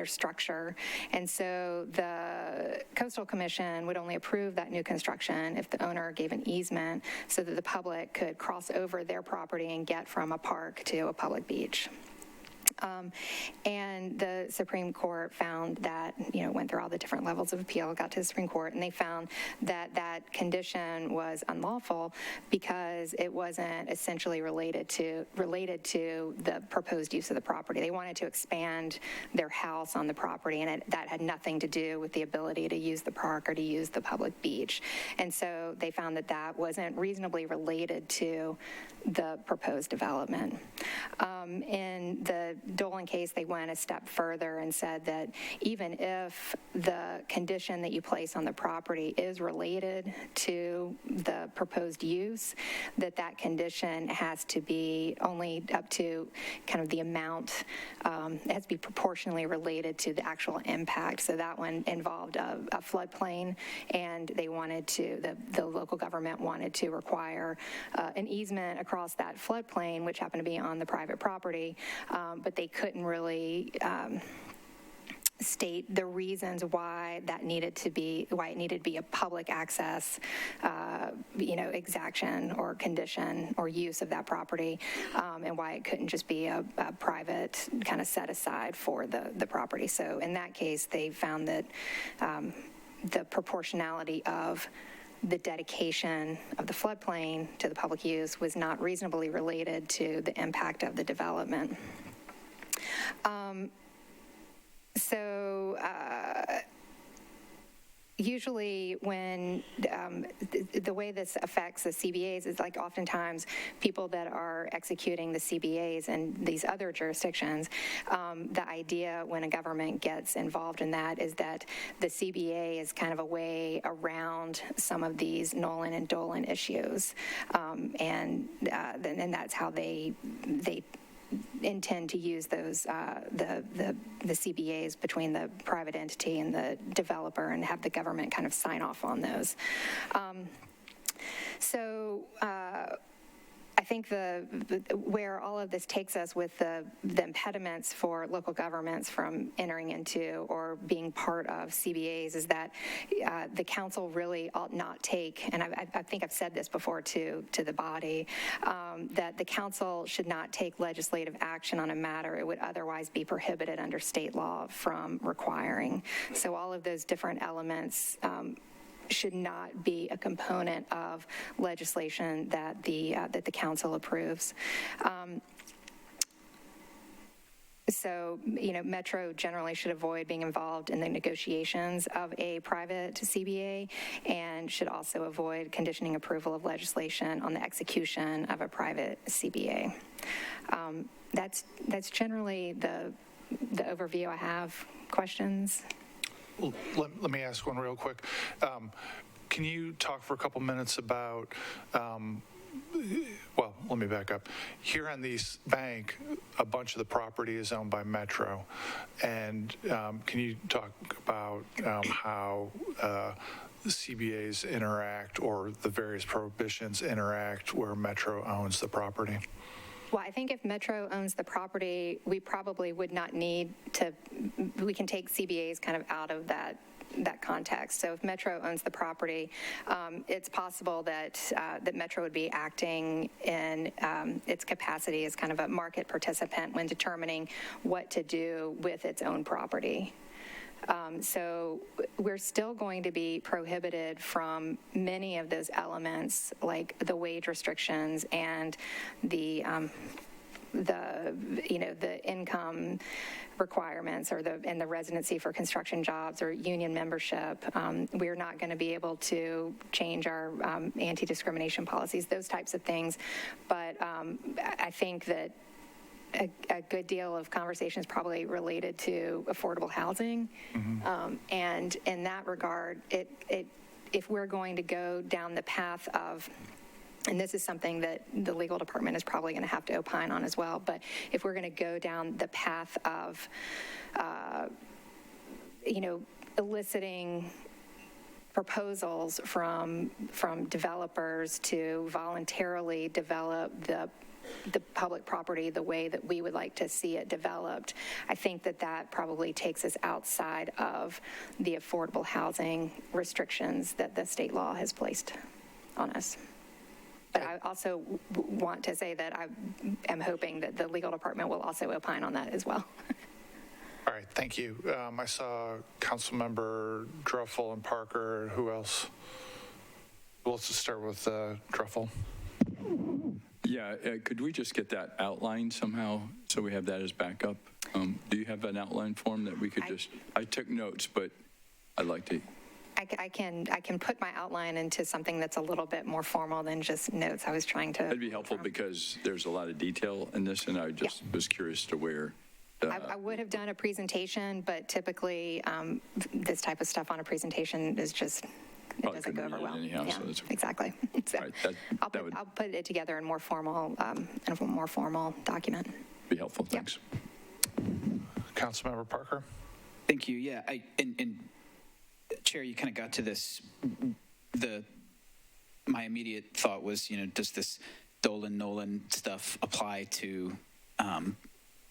structure. And so the Coastal Commission would only approve that new construction if the owner gave an easement so that the public could cross over their property and get from a park to a public beach. And the Supreme Court found that, went through all the different levels of appeal, got to the Supreme Court, and they found that that condition was unlawful because it wasn't essentially related to the proposed use of the property. They wanted to expand their house on the property, and that had nothing to do with the ability to use the park or to use the public beach. And so they found that that wasn't reasonably related to the proposed development. In the Dolan case, they went a step further and said that even if the condition that you place on the property is related to the proposed use, that condition has to be only up to kind of the amount, it has to be proportionally related to the actual impact. So that one involved a floodplain, and they wanted to, the local government wanted to require an easement across that floodplain, which happened to be on the private property, but they couldn't really state the reasons why it needed to be a public access, exaction or condition or use of that property, and why it couldn't just be a private kind of set aside for the property. So in that case, they found that the proportionality of the dedication of the floodplain to the public use was not reasonably related to the impact of the development. Usually when the way this affects the CBAs is like oftentimes people that are executing the CBAs in these other jurisdictions, the idea when a government gets involved in that is that the CBA is kind of a way around some of these Nolan and Dolan issues, and that's how they intend to use those the CBAs between the private entity and the developer and have the government kind of sign off on those. I think where all of this takes us with the impediments for local governments from entering into or being part of CBAs is that the council really ought not take, and I think I've said this before to the body, that the council should not take legislative action on a matter it would otherwise be prohibited under state law from requiring. So all of those different elements should not be a component of legislation that the council approves. Metro generally should avoid being involved in the negotiations of a private CBA and should also avoid conditioning approval of legislation on the execution of a private CBA. That's generally the overview I have. Questions? Let me ask one real quick. Can you talk for a couple minutes about well, let me back up. Here on the East Bank, a bunch of the property is owned by Metro. And can you talk about how the CBAs interact or the various prohibitions interact where Metro owns the property? Well, I think if Metro owns the property, we probably would not need to, we can take CBAs kind of out of that context. So if Metro owns the property, it's possible that Metro would be acting in its capacity as kind of a market participant when determining what to do with its own property. So we're still going to be prohibited from many of those elements, like the wage restrictions and the income requirements and the residency for construction jobs or union membership. We're not going to be able to change our anti-discrimination policies, those types of things. But I think that a good deal of conversation is probably related to affordable housing. And in that regard, if we're going to go down the path of, and this is something that the legal department is probably going to have to opine on as well, but if we're going to go down the path of, eliciting proposals from developers to voluntarily develop the public property the way that we would like to see it developed, I think that probably takes us outside of the affordable housing restrictions that the state law has placed on us. But I also want to say that I am hoping that the legal department will also opine on that as well. All right, thank you. I saw Councilmember Druffel and Parker. Who else? Well, let's just start with Druffel. Yeah, could we just get that outlined somehow so we have that as backup? Do you have an outline form that we could I took notes, but I'd like to. I can put my outline into something that's a little bit more formal than just notes. I was trying to. That'd be helpful because there's a lot of detail in this, and I just was curious to where. I would have done a presentation, but typically this type of stuff on a presentation is just, it doesn't go over well. Anyhow, yeah, so that's okay. Exactly. So right, I'll put it together in a more formal document. Be helpful. Thanks. Councilmember Parker. Thank you. Yeah, and Chair, you kind of got to this. My immediate thought was, does this Dolan-Nolan stuff apply to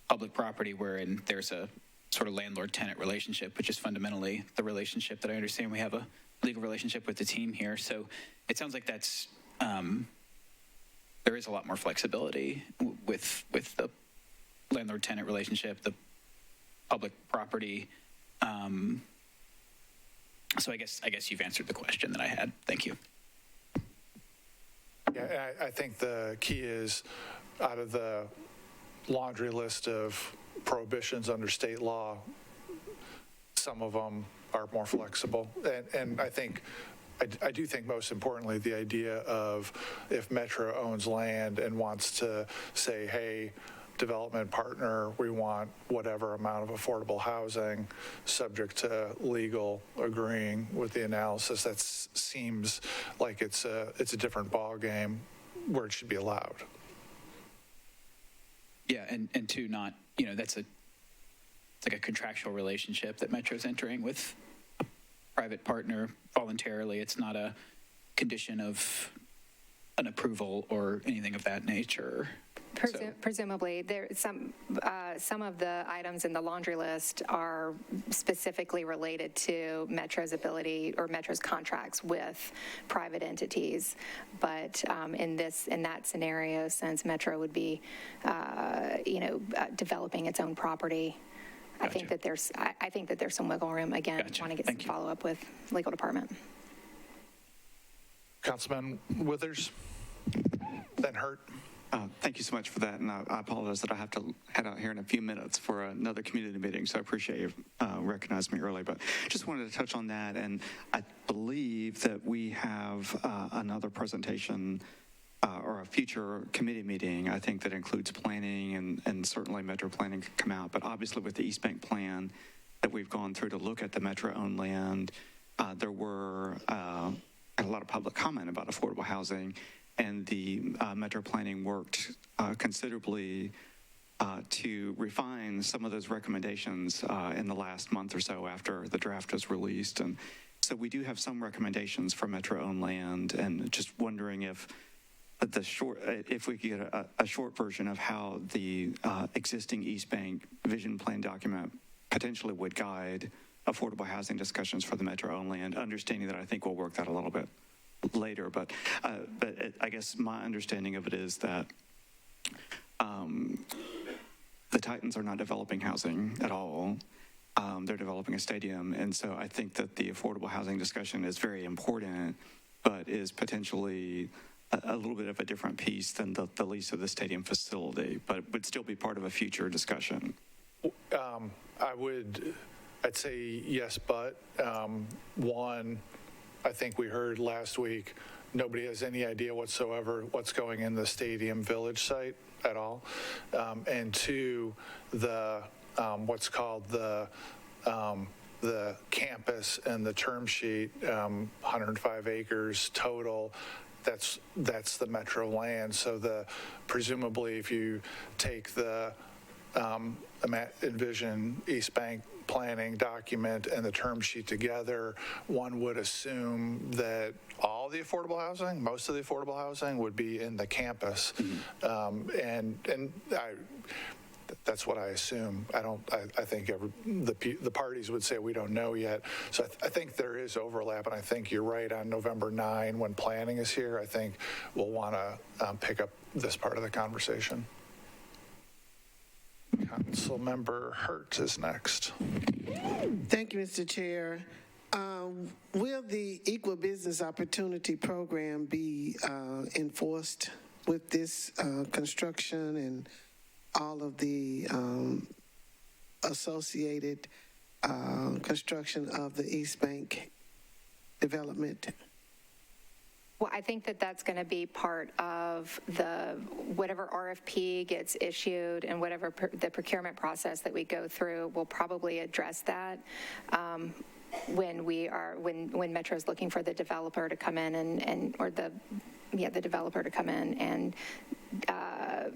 public property wherein there's a sort of landlord-tenant relationship, which is fundamentally the relationship that I understand we have a legal relationship with the team here. So it sounds like that's there is a lot more flexibility with the landlord-tenant relationship, the public property. So I guess you've answered the question that I had. Thank you. Yeah, I think the key is out of the laundry list of prohibitions under state law, some of them are more flexible. And I do think most importantly, the idea of if Metro owns land and wants to say, hey, development partner, we want whatever amount of affordable housing subject to legal agreeing with the analysis, that seems like it's a different ballgame where it should be allowed. Yeah, and two, not, it's like a contractual relationship that Metro's entering with a private partner voluntarily. It's not a condition of an approval or anything of that nature. Presumably, there some of the items in the laundry list are specifically related to Metro's ability or Metro's contracts with private entities. But in that scenario, since Metro would be, developing its own property, Gotcha. I think that there's some wiggle room. Again, Gotcha. want to get Thank some you. follow up with legal department. Councilman Withers, then Hurt. Thank you so much for that, and I apologize that I have to head out here in a few minutes for another community meeting, so I appreciate you recognizing me early, but just wanted to touch on that, and I believe that we have another presentation or a future committee meeting, I think, that includes planning, and certainly Metro planning could come out, but obviously with the East Bank plan that we've gone through to look at the Metro-owned land, there were a lot of public comment about affordable housing. and the Metro Planning worked considerably to refine some of those recommendations in the last month or so after the draft was released. And so we do have some recommendations for Metro-owned land, and just wondering if if we could get a short version of how the existing East Bank vision plan document potentially would guide affordable housing discussions for the Metro-owned land, understanding that I think we'll work that a little bit later. But I guess my understanding of it is that the Titans are not developing housing at all. They're developing a stadium. And so I think that the affordable housing discussion is very important, but is potentially a little bit of a different piece than the lease of the stadium facility, but would still be part of a future discussion. I'd say yes, but one, I think we heard last week, nobody has any idea whatsoever what's going in the Stadium Village site at all. And two, the what's called the campus and the term sheet, 105 acres total. That's the Metro land. So presumably, if you take the Envision East Bank planning document and the term sheet together, one would assume that all the affordable housing, most of the affordable housing, would be in the campus. And that's what I assume. I think the parties would say we don't know yet. So I think there is overlap, and I think you're right on November 9 when planning is here. I think we'll want to pick up this part of the conversation. Councilmember Hurt is next. Thank you, Mr. Chair. Will the Equal Business Opportunity Program be enforced with this construction and all of the associated construction of the East Bank development? Well, I think that that's going to be part of whatever RFP gets issued and whatever the procurement process that we go through. We'll probably address that when Metro's looking for the developer to come in the developer to come in and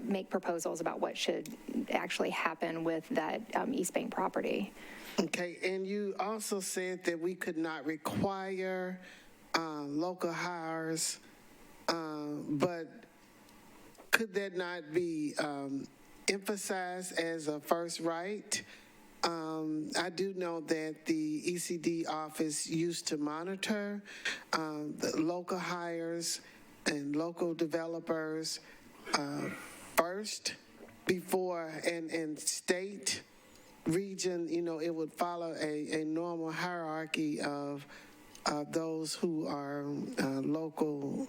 make proposals about what should actually happen with that East Bank property. Okay, and you also said that we could not require local hires, but could that not be emphasized as a first right? I do know that the ECD office used to monitor the local hires and local developers first before, and state, region, it would follow a normal hierarchy of those who are local,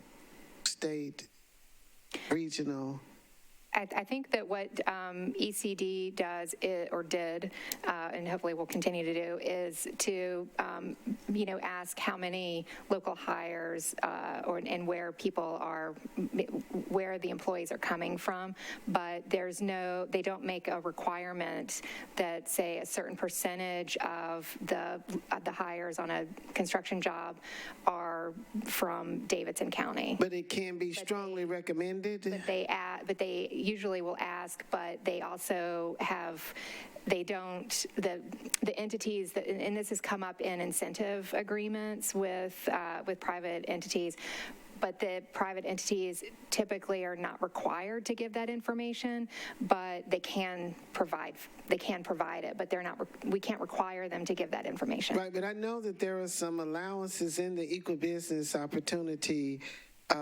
state, regional. I think that what ECD does did, and hopefully will continue to do, is to, ask how many local hires and where people are, where the employees are coming from. But they don't make a requirement that, say, a certain percentage of the hires on a construction job are from Davidson County. But it can be strongly recommended. But they usually will ask, but they also the entities and this has come up in incentive agreements with private entities, but the private entities typically are not required to give that information, but they can provide it, but we can't require them to give that information. Right, but I know that there are some allowances in the Equal Business Opportunity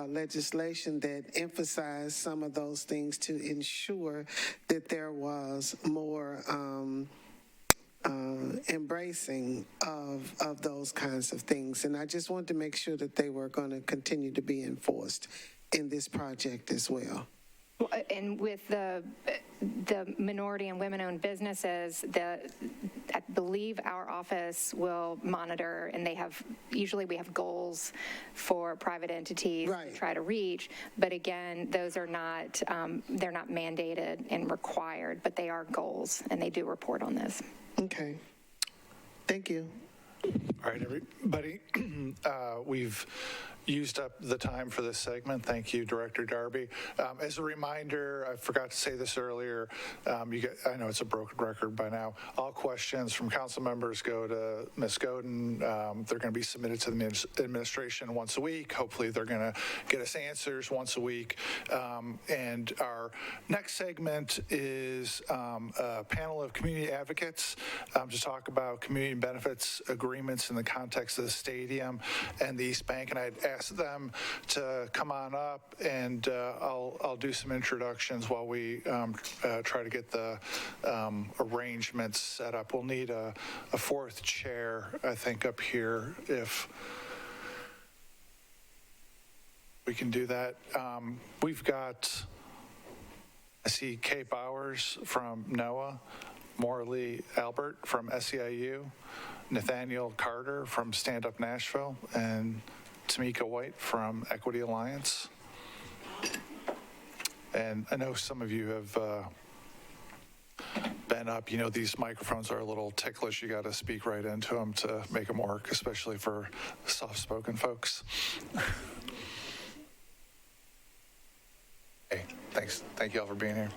legislation that emphasized some of those things to ensure that there was more embracing of those kinds of things. And I just wanted to make sure that they were going to continue to be enforced in this project as well. And with the minority and women-owned businesses, I believe our office will monitor, and usually we have goals for private entities to try to reach. But again, those are not, they're not mandated and required, but they are goals, and they do report on this. Okay. Thank you. All right, everybody. used up the time for this segment. Thank you, Director Darby. As a reminder, I forgot to say this earlier, I know it's a broken record by now. All questions from council members go to Ms. Godin. They're going to be submitted to the administration once a week. Hopefully they're going to get us answers once a week. And our next segment is a panel of community advocates to talk about community benefits agreements in the context of the stadium and the East Bank. And I'd ask them to come on up, and I'll do some introductions while we try to get the arrangements set up. We'll need a fourth chair, I think, up here if we can do that. We've got, I see Kay Bowers from NOAA, Morley Albert from SEIU, Nathaniel Carter from Stand Up Nashville, and Tamika White from Equity Alliance. And I know some of you have been up. You know, these microphones are a little ticklish. You got to speak right into them to make them work, especially for soft-spoken folks. Hey, thanks. Thank you all for being here.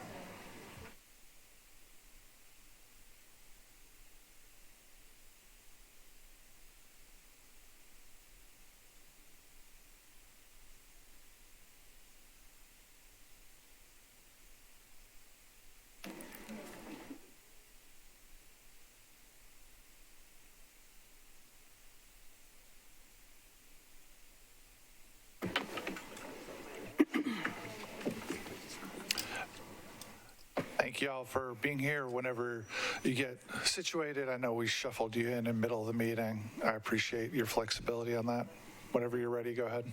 Thank you all for being here. Whenever you get situated, I know we shuffled you in the middle of the meeting. I appreciate your flexibility on that. Whenever you're ready, go ahead.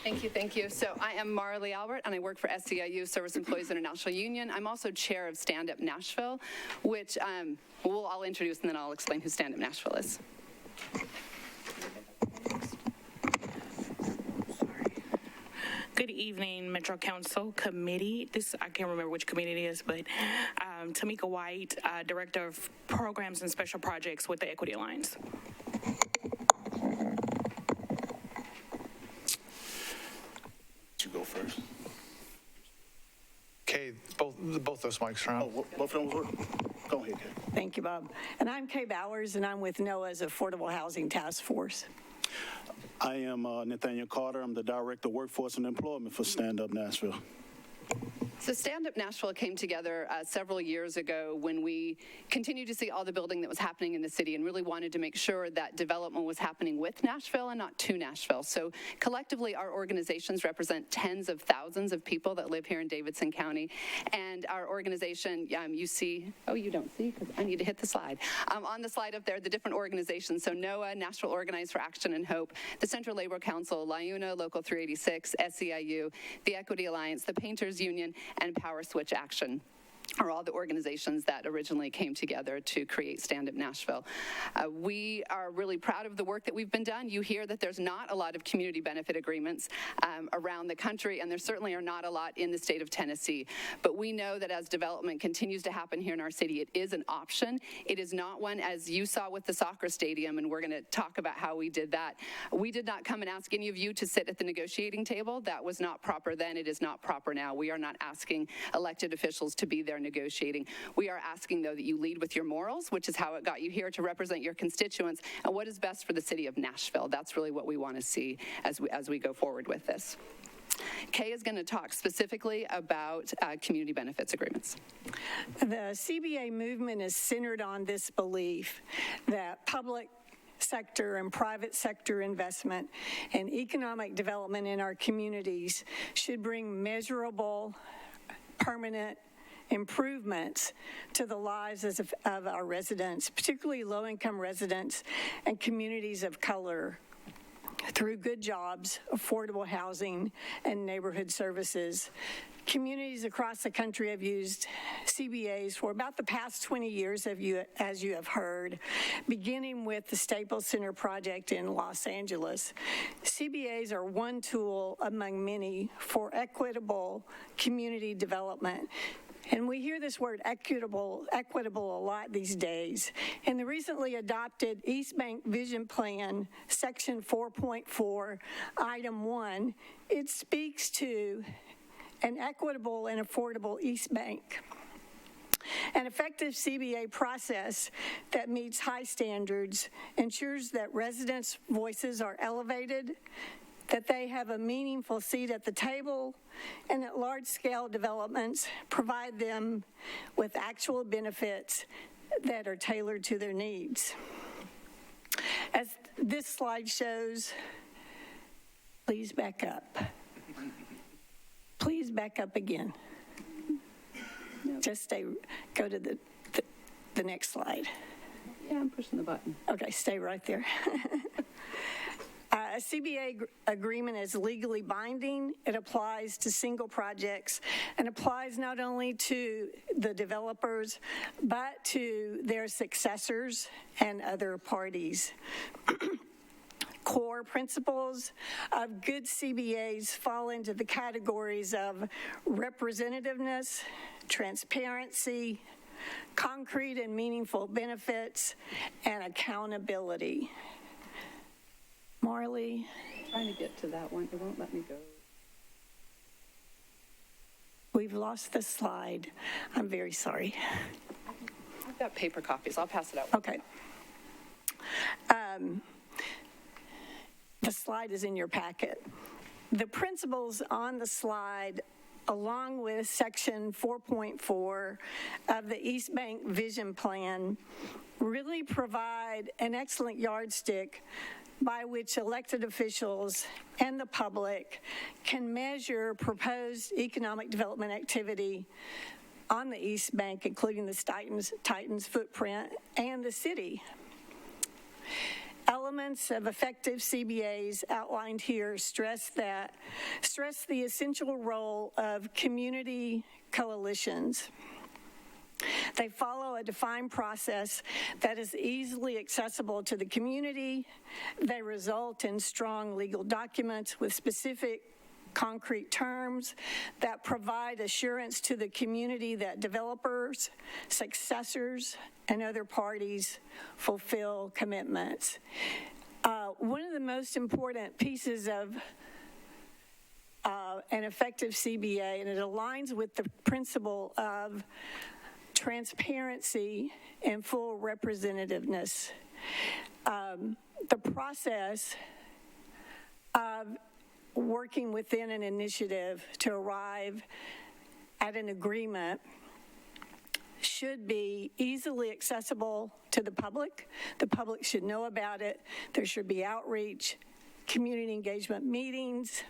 Thank you, thank you. So I am Marley Albert, and I work for SEIU, Service Employees International Union. I'm also chair of Stand Up Nashville, which I'll introduce, and then I'll explain who Stand Up Nashville is. Good evening, Metro Council Committee. I can't remember which committee it is, but Tamika White, Director of Programs and Special Projects with the Equity Alliance. You go first. Kay, both those mics are on. Oh, both of them work? Go ahead, Kay. Thank you, Bob. And I'm Kay Bowers, and I'm with NOAA's Affordable Housing Task Force. I am Nathaniel Carter. I'm the Director of Workforce and Employment for Stand Up Nashville. So Stand Up Nashville came together several years ago when we continued to see all the building that was happening in the city and really wanted to make sure that development was happening with Nashville and not to Nashville. So collectively, our organizations represent tens of thousands of people that live here in Davidson County. And our organization, you see, oh, you don't see, because I need to hit the slide. On the slide up there, the different organizations. So NOAA, Nashville Organized for Action and Hope, the Central Labor Council, LIUNA, Local 386, SEIU, the Equity Alliance, the Painters Union, and Power Switch Action are all the organizations that originally came together to create Stand Up Nashville. We are really proud of the work that we've been done. You hear that there's not a lot of community benefit agreements around the country, and there certainly are not a lot in the state of Tennessee. But we know that as development continues to happen here in our city, it is an option. It is not one, as you saw with the soccer stadium, and we're going to talk about how we did that. We did not come and ask any of you to sit at the negotiating table. That was not proper then. It is not proper now. We are not asking elected officials to be there negotiating. We are asking, though, that you lead with your morals, which is how it got you here to represent your constituents, and what is best for the city of Nashville. That's really what we want to see as we go forward with this. Kay is going to talk specifically about community benefits agreements. The CBA movement is centered on this belief that public sector and private sector investment and economic development in our communities should bring measurable, permanent improvements to the lives of our residents, particularly low-income residents and communities of color, through good jobs, affordable housing, and neighborhood services. Communities across the country have used CBAs for about the past 20 years, as you have heard, beginning with the Staples Center project in Los Angeles. CBAs are one tool among many for equitable community development. And we hear this word equitable a lot these days. In the recently adopted East Bank Vision Plan, Section 4.4, Item 1, it speaks to an equitable and affordable East Bank. An effective CBA process that meets high standards ensures that residents' voices are elevated, that they have a meaningful seat at the table, and that large-scale developments provide them with actual benefits that are tailored to their needs. As this slide shows, please back up. Please back up again. Just go to the next slide. Yeah, I'm pushing the button. Okay, stay right there. A CBA agreement is legally binding. It applies to single projects and applies not only to the developers, but to their successors and other parties. Core principles of good CBAs fall into the categories of representativeness, transparency, concrete and meaningful benefits, and accountability. Marley? I'm trying to get to that one. It won't let me go. We've lost the slide. I'm very sorry. I've got paper copies. I'll pass it out. Okay. The slide is in your packet. The principles on the slide, along with Section 4.4 of the East Bank Vision Plan, really provide an excellent yardstick by which elected officials and the public can measure proposed economic development activity on the East Bank, including the Titans footprint and the city. Elements of effective CBAs outlined here stress the essential role of community coalitions. They follow a defined process that is easily accessible to the community. They result in strong legal documents with specific concrete terms that provide assurance to the community that developers, successors, and other parties fulfill commitments. One of the most important pieces of an effective CBA, and it aligns with the principle of transparency and full representativeness. The process of working within an initiative to arrive at an agreement should be easily accessible to the public. The public should know about it. There should be outreach, community engagement meetings.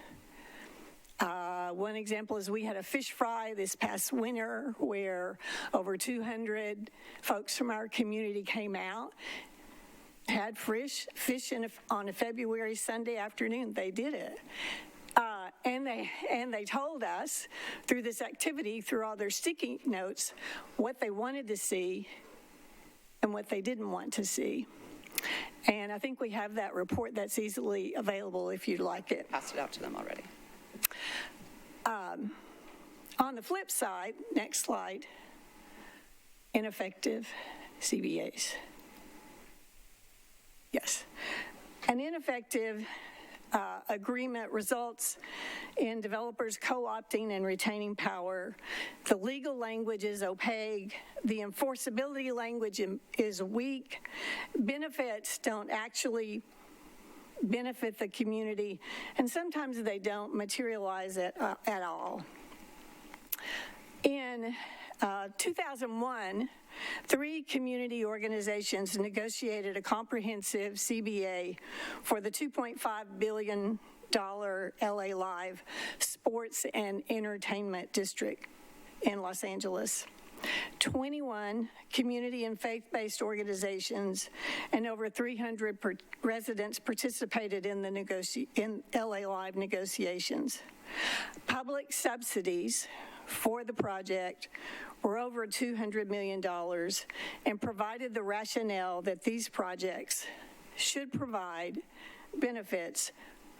One example is we had a fish fry this past winter where over 200 folks from our community came out, had fish on a February Sunday afternoon. They did it. And they told us through this activity, through all their sticky notes, what they wanted to see and what they didn't want to see. And I think we have that report that's easily available if you'd like it. Passed it out to them already. On the flip side, next slide, ineffective CBAs. Yes. An ineffective agreement results in developers co-opting and retaining power. The legal language is opaque. The enforceability language is weak. Benefits don't actually benefit the community, and sometimes they don't materialize at all. In 2001, 3 community organizations negotiated a comprehensive CBA for the $2.5 billion LA Live Sports and Entertainment District in Los Angeles. 21 community and faith-based organizations and over 300 residents participated in the LA Live negotiations. Public subsidies for the project were over $200 million and provided the rationale that these projects should provide benefits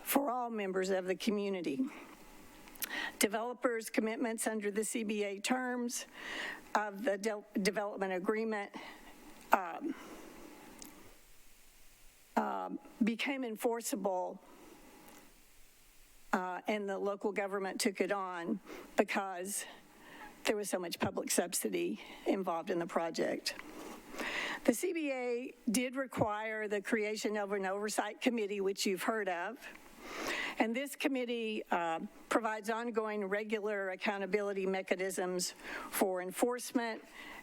for all members of the community. Developers' commitments under the CBA terms of the development agreement became enforceable, and the local government took it on because there was so much public subsidy involved in the project. The CBA did require the creation of an oversight committee, which you've heard of, and this committee provides ongoing regular accountability mechanisms for enforcement.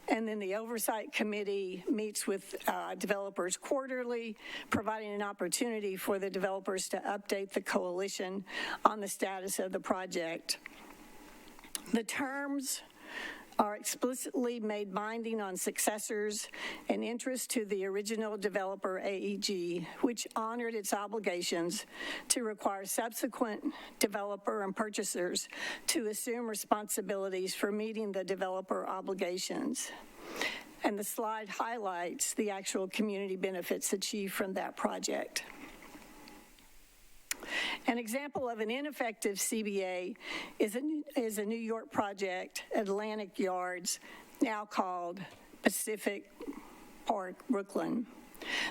And then the Oversight Committee meets with developers quarterly, providing an opportunity for the developers to update the coalition on the status of the project. The terms are explicitly made binding on successors and interest to the original developer AEG, which honored its obligations to require subsequent developer and purchasers to assume responsibilities for meeting the developer obligations. And the slide highlights the actual community benefits achieved from that project. An example of an ineffective CBA is a New York project, Atlantic Yards, now called Pacific Park, Brooklyn.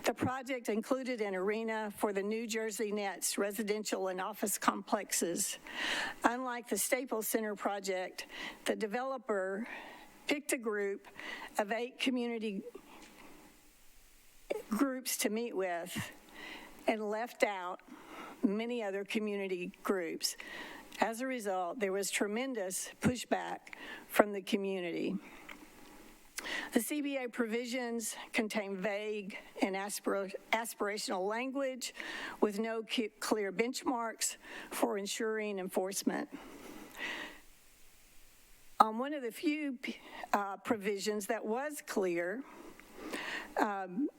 The project included an arena for the New Jersey Nets residential and office complexes. Unlike the Staples Center project, the developer picked a group of 8 community groups to meet with and left out many other community groups. As a result, there was tremendous pushback from the community. The CBA provisions contain vague and aspirational language with no clear benchmarks for ensuring enforcement. On one of the few provisions that was clear,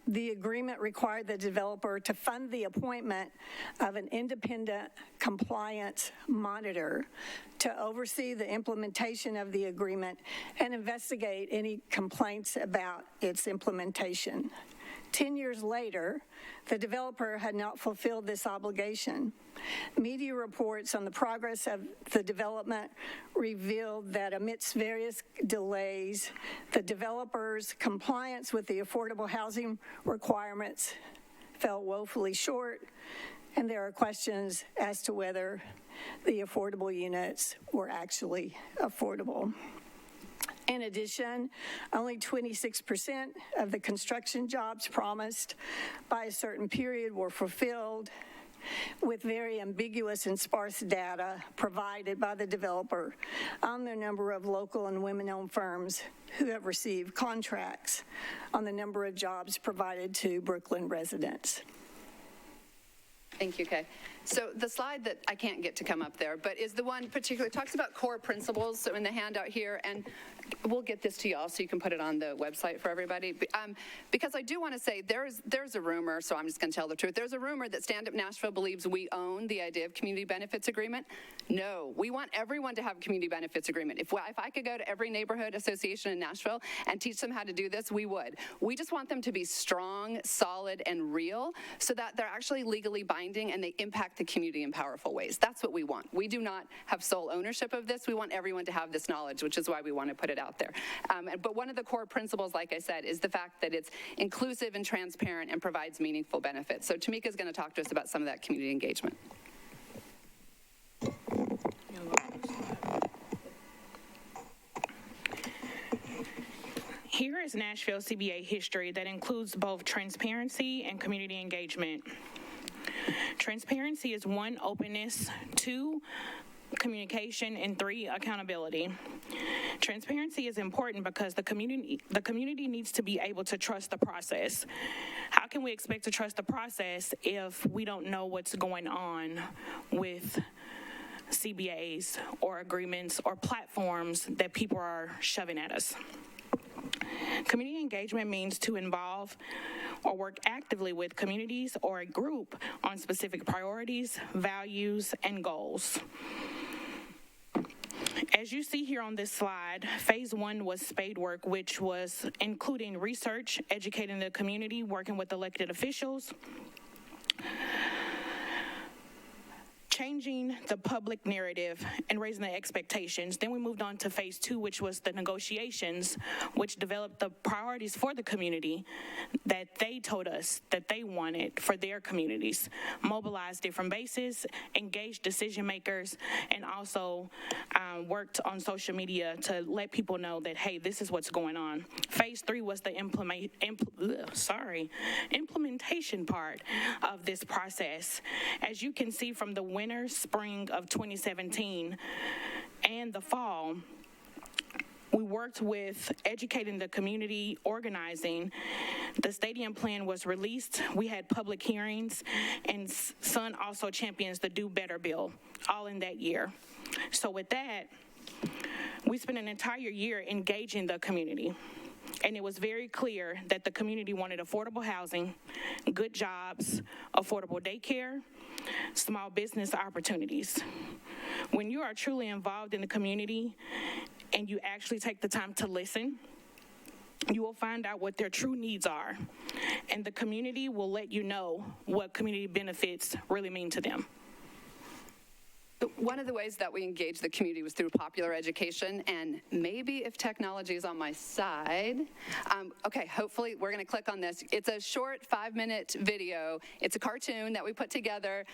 the agreement required the developer to fund the appointment of an independent compliance monitor to oversee the implementation of the agreement and investigate any complaints about its implementation. 10 years later, the developer had not fulfilled this obligation. Media reports on the progress of the development revealed that amidst various delays, the developer's compliance with the affordable housing requirements fell woefully short, and there are questions as to whether the affordable units were actually affordable. In addition, only 26% of the construction jobs promised by a certain period were fulfilled, with very ambiguous and sparse data provided by the developer on the number of local and women-owned firms who have received contracts on the number of jobs provided to Brooklyn residents. Thank you, Kay. So the slide that I can't get to come up there, but is the one particularly talks about core principles. So in the handout here, and we'll get this to y'all so you can put it on the website for everybody. Because I do want to say there's a rumor, so I'm just going to tell the truth. There's a rumor that Stand Up Nashville believes we own the idea of community benefits agreement. No, we want everyone to have a community benefits agreement. If I could go to every neighborhood association in Nashville and teach them how to do this, we would. We just want them to be strong, solid, and real so that they're actually legally binding and they impact the community in powerful ways. That's what we want. We do not have sole ownership of this. We want everyone to have this knowledge, which is why we want to put it out there. But one of the core principles, like I said, is the fact that it's inclusive and transparent and provides meaningful benefits. So Tamika is going to talk to us about some of that community engagement. Here is Nashville CBA history that includes both transparency and community engagement. Transparency is 1, openness, 2, communication, and 3, accountability. Transparency is important because the community needs to be able to trust the process. How can we expect to trust the process if we don't know what's going on with CBAs or agreements or platforms that people are shoving at us? Community engagement means to involve or work actively with communities or a group on specific priorities, values, and goals. As you see here on this slide, phase 1 was spade work, which was including research, educating the community, working with elected officials, changing the public narrative and raising the expectations. Then we moved on to phase 2, which was the negotiations, which developed the priorities for the community that they told us that they wanted for their communities, mobilized different bases, engaged decision makers, and also worked on social media to let people know that, hey, this is what's going on. Phase 3 was the implementation part of this process. As you can see from the winter, spring of 2017 and the fall, we worked with educating the community, organizing. The stadium plan was released. We had public hearings, and Sun also champions the Do Better bill, all in that year. So with that, we spent an entire year engaging the community. And it was very clear that the community wanted affordable housing, good jobs, affordable daycare, small business opportunities. When you are truly involved in the community and you actually take the time to listen, you will find out what their true needs are. And the community will let you know what community benefits really mean to them. One of the ways that we engage the community was through popular education, and maybe if technology is on my side, okay, hopefully we're going to click on this. It's a short 5-minute video. It's a cartoon that we put together,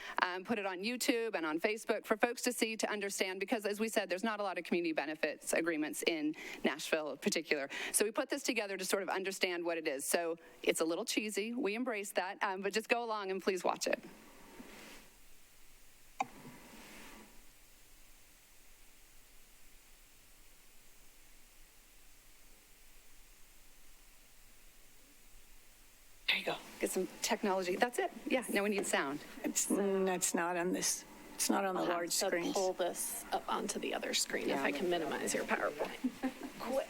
put it on YouTube and on Facebook for folks to see, to understand, because as we said, there's not a lot of community benefits agreements in Nashville in particular. So we put this together to sort of understand what it is. So it's a little cheesy. We embrace that, but just go along and please watch it. There you go. Get some technology. That's it. Yeah, now we need sound. It's not on this. It's not on the large screens. Pull this up onto the other screen if I can minimize your PowerPoint. Quick.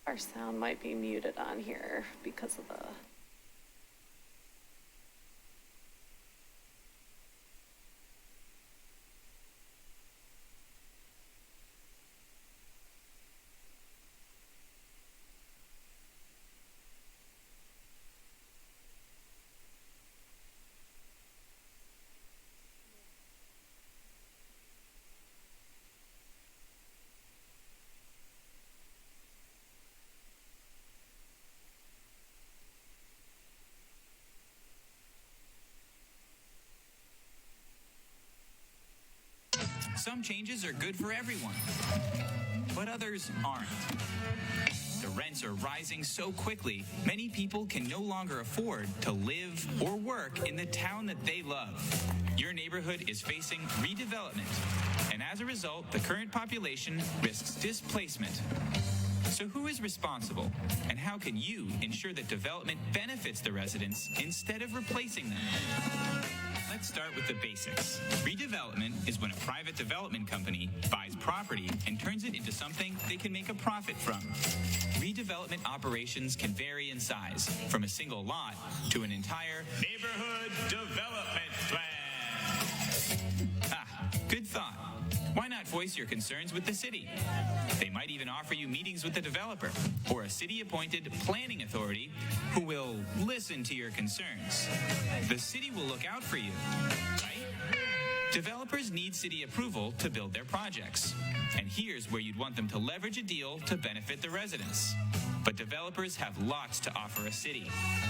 Our sound might be muted on here because of the... Some changes are good for everyone, but others aren't. The rents are rising so quickly, many people can no longer afford to live or work in the town that they love. Your neighborhood is facing redevelopment, and as a result, the current population risks displacement. So who is responsible, and how can you ensure that development benefits the residents instead of replacing them? Let's start with the basics. Redevelopment is when a private development company buys property and turns it into something they can make a profit from. Redevelopment operations can vary in size, from a single lot to an entire neighborhood development plan. Good thought. Why not voice your concerns with the city? They might even offer you meetings with the developer or a city-appointed planning authority who will listen to your concerns. The city will look out for you, right? Developers need city approval to build their projects. And here's where you'd want them to leverage a deal to benefit the residents. But developers have lots to offer a city.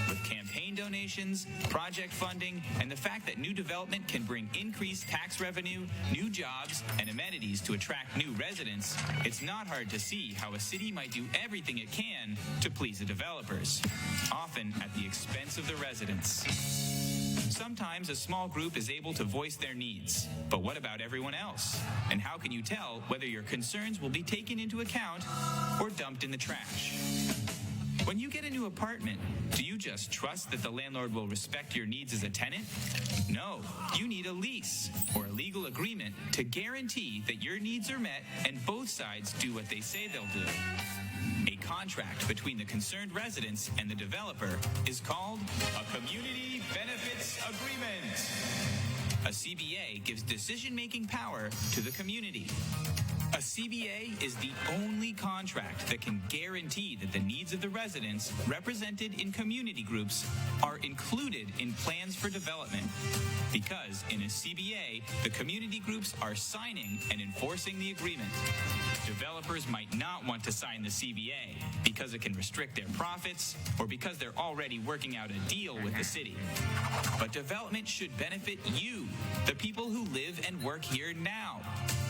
With campaign donations, project funding, and the fact that new development can bring increased tax revenue, new jobs, and amenities to attract new residents, it's not hard to see how a city might do everything it can to please the developers, often at the expense of the residents. Sometimes a small group is able to voice their needs, but what about everyone else? And how can you tell whether your concerns will be taken into account or dumped in the trash? When you get a new apartment, do you just trust that the landlord will respect your needs as a tenant? No, you need a lease or a legal agreement to guarantee that your needs are met and both sides do what they say they'll do. A contract between the concerned residents and the developer is called a Community Benefits Agreement. A CBA gives decision-making power to the community. A CBA is the only contract that can guarantee that the needs of the residents represented in community groups are included in plans for development. Because in a CBA, the community groups are signing and enforcing the agreement. Developers might not want to sign the CBA because it can restrict their profits or because they're already working out a deal with the city. But development should benefit you, the people who live and work here now.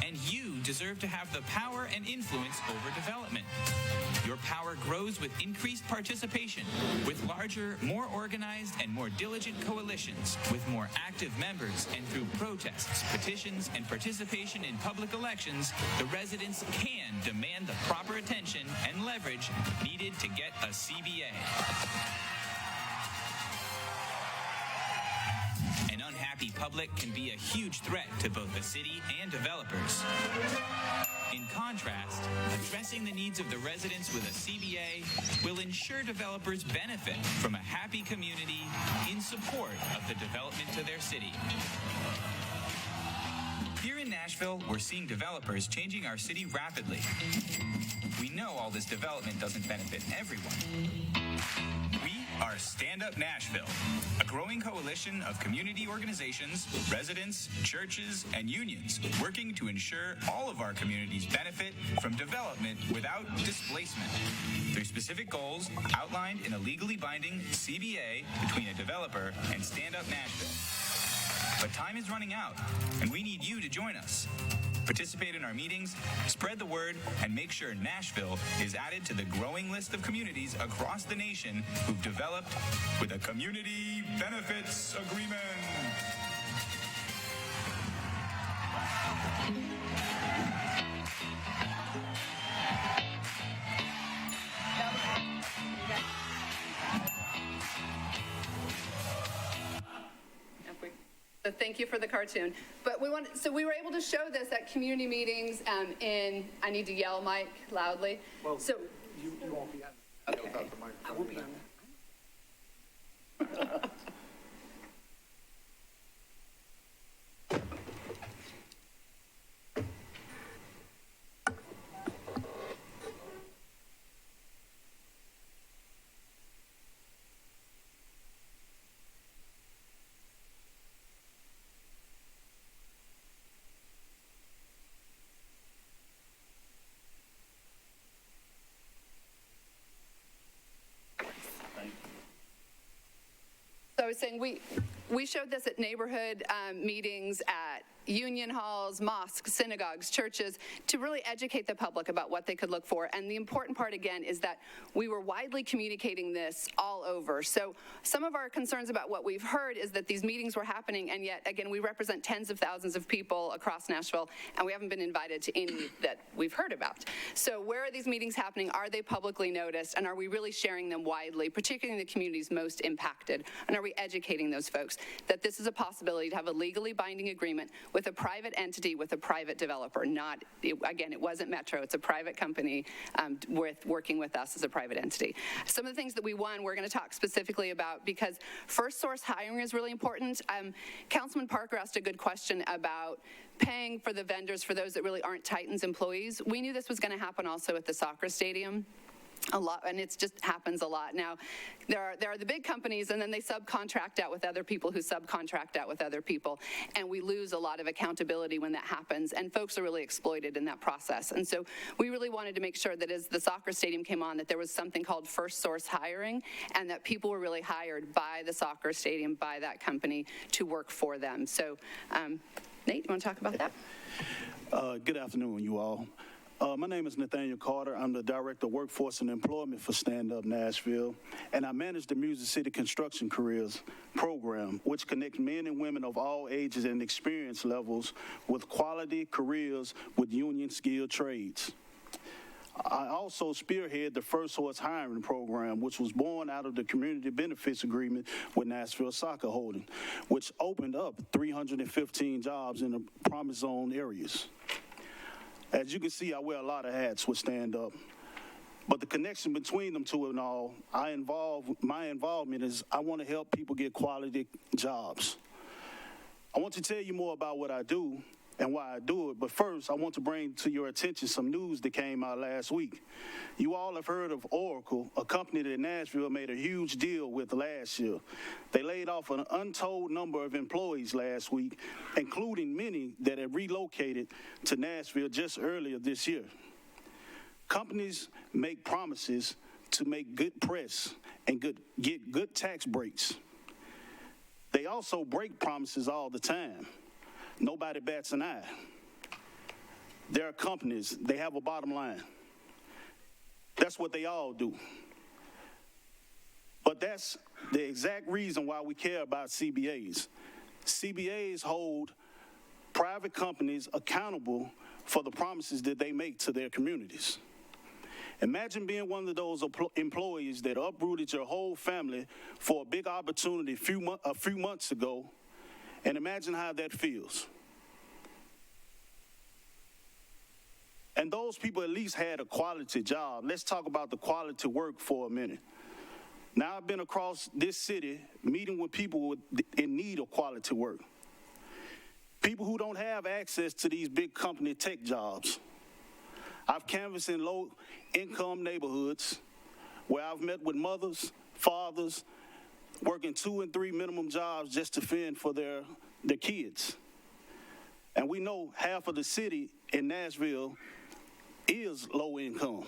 And you deserve to have the power and influence over development. Your power grows with increased participation, with larger, more organized, and more diligent coalitions, with more active members, and through protests, petitions, and participation in public elections, the residents can demand the proper attention and leverage needed to get a CBA. An unhappy public can be a huge threat to both the city and developers. In contrast, addressing the needs of the residents with a CBA will ensure developers benefit from a happy community in support of the development to their city. Here in Nashville, we're seeing developers changing our city rapidly. We know all this development doesn't benefit everyone. We are Stand Up Nashville, a growing coalition of community organizations, residents, churches, and unions working to ensure all of our communities benefit from development without displacement through specific goals outlined in a legally binding CBA between a developer and Stand Up Nashville. But time is running out, and we need you to join us. Participate in our meetings, spread the word, and make sure Nashville is added to the growing list of communities across the nation who've developed with a Community Benefits Agreement. So thank you for the cartoon. But so we were able to show this at community meetings I need to yell, Mike, loudly. Well, so you won't be on that without the microphone. I will be on that. So I was saying we showed this at neighborhood meetings, at union halls, mosques, synagogues, churches, to really educate the public about what they could look for. And the important part, again, is that we were widely communicating this all over. So some of our concerns about what we've heard is that these meetings were happening, and yet, again, we represent tens of thousands of people across Nashville, and we haven't been invited to any that we've heard about. So where are these meetings happening? Are they publicly noticed? And are we really sharing them widely, particularly in the communities most impacted? And are we educating those folks that this is a possibility to have a legally binding agreement with a private entity, with a private developer? Again, it wasn't Metro, it's a private company working with us as a private entity. Some of the things that we won, we're going to talk specifically about, because first source hiring is really important. Councilman Parker asked a good question about paying for the vendors for those that really aren't Titans employees. We knew this was going to happen also at the soccer stadium. A lot, and it just happens a lot. Now, there are the big companies, and then they subcontract out with other people who subcontract out with other people, and we lose a lot of accountability when that happens, and folks are really exploited in that process. And so we really wanted to make sure that as the soccer stadium came on, that there was something called first source hiring, and that people were really hired by the soccer stadium, by that company, to work for them. So, Nate, you want to talk about that? Good afternoon, you all. My name is Nathaniel Carter. I'm the Director of Workforce and Employment for Stand Up Nashville, and I manage the Music City Construction Careers program, which connects men and women of all ages and experience levels with quality careers with union skilled trades. I also spearhead the First Horse Hiring Program, which was born out of the Community Benefits Agreement with Nashville Soccer Holding, which opened up 315 jobs in the Promise Zone areas. As you can see, I wear a lot of hats with Stand Up. But the connection between them two and all, my involvement is I want to help people get quality jobs. I want to tell you more about what I do and why I do it, but first I want to bring to your attention some news that came out last week. You all have heard of Oracle, a company that Nashville made a huge deal with last year. They laid off an untold number of employees last week, including many that had relocated to Nashville just earlier this year. Companies make promises to make good press and get good tax breaks. They also break promises all the time. Nobody bats an eye. There are companies, they have a bottom line. That's what they all do. But that's the exact reason why we care about CBAs. CBAs hold private companies accountable for the promises that they make to their communities. Imagine being one of those employees that uprooted your whole family for a big opportunity a few months ago, and imagine how that feels. And those people at least had a quality job. Let's talk about the quality work for a minute. Now, I've been across this city meeting with people in need of quality work. People who don't have access to these big company tech jobs. I've canvassed in low-income neighborhoods where I've met with mothers, fathers, working 2 and 3 minimum jobs just to fend for their kids. And we know half of the city in Nashville is low income.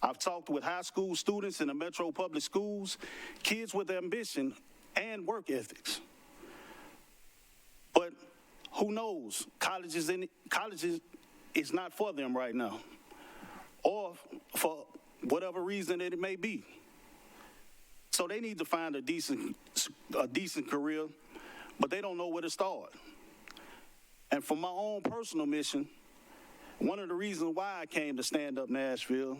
I've talked with high school students in the Metro Public Schools, kids with ambition and work ethics. But who knows? Colleges is not for them right now, or for whatever reason that it may be. So they need to find a decent career, but they don't know where to start. And for my own personal mission, one of the reasons why I came to Stand Up Nashville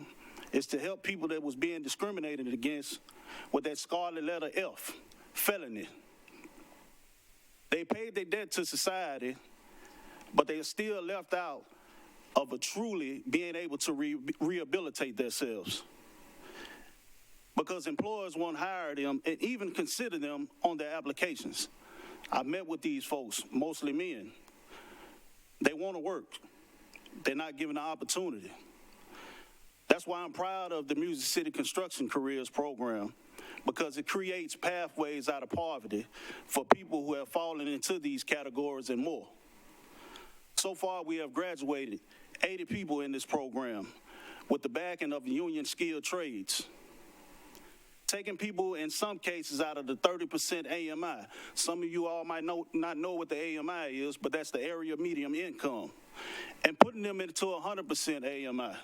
is to help people that was being discriminated against with that scarlet letter F, felony. They paid their debt to society, but they are still left out of a truly being able to rehabilitate themselves. Because employers won't hire them and even consider them on their applications. I've met with these folks, mostly men. They want to work. They're not given the opportunity. That's why I'm proud of the Music City Construction Careers Program, because it creates pathways out of poverty for people who have fallen into these categories and more. So far, we have graduated 80 people in this program with the backing of union skilled trades, taking people in some cases out of the 30% AMI. Some of you all might not know what the AMI is, but that's the area medium income, and putting them into 100% AMI.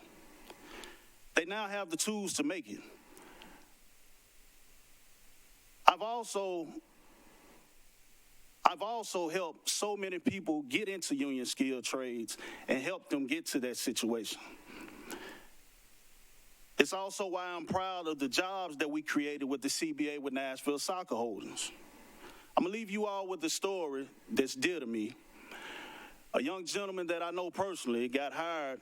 They now have the tools to make it. I've also helped so many people get into union skilled trades and help them get to that situation. It's also why I'm proud of the jobs that we created with the CBA with Nashville Soccer Holdings. I'm going to leave you all with a story that's dear to me. A young gentleman that I know personally got hired,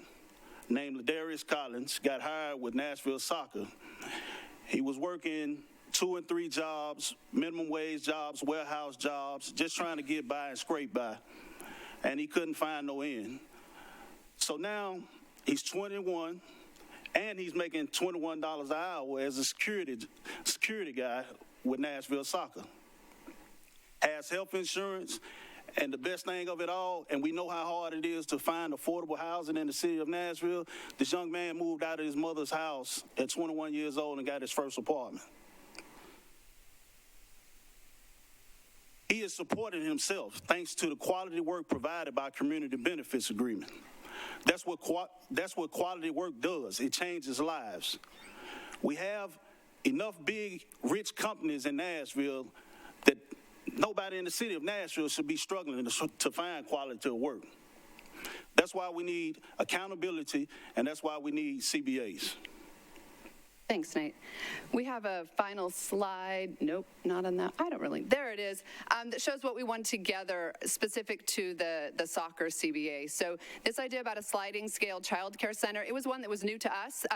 named Ladarius Collins, got hired with Nashville Soccer. He was working 2 and 3 jobs, minimum wage jobs, warehouse jobs, just trying to get by and scrape by. And he couldn't find no end. So now he's 21, and he's making $21 an hour as a security guy with Nashville Soccer. Has health insurance, and the best thing of it all, and we know how hard it is to find affordable housing in the city of Nashville, this young man moved out of his mother's house at 21 years old and got his first apartment. He is supporting himself thanks to the quality work provided by Community Benefits Agreement. That's what quality work does. It changes lives. We have enough big, rich companies in Nashville that nobody in the city of Nashville should be struggling to find quality of work. That's why we need accountability, and that's why we need CBAs. Thanks, Nate. We have a final slide. Nope, not on that. I don't really. There it is. That shows what we want together specific to the soccer CBA. So this idea about a sliding scale child care center, it was one that was new to us.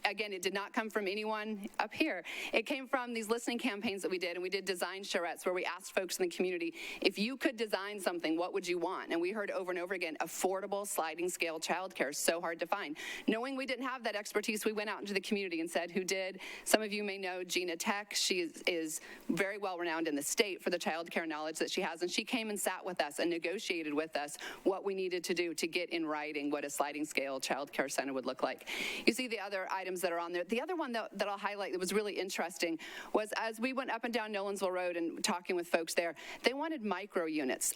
Again, it did not come from anyone up here. It came from these listening campaigns that we did, and we did design charrettes where we asked folks in the community, if you could design something, what would you want? And we heard over and over again, affordable sliding scale child care is so hard to find. Knowing we didn't have that expertise, we went out into the community and said, who did. Some of you may know Gina Tech. She is very well renowned in the state for the child care knowledge that she has, and she came and sat with us and negotiated with us what we needed to do to get in writing what a sliding scale child care center would look like. You see the other items that are on there. The other one that I'll highlight that was really interesting was as we went up and down Nolensville Road and talking with folks there, they wanted micro units.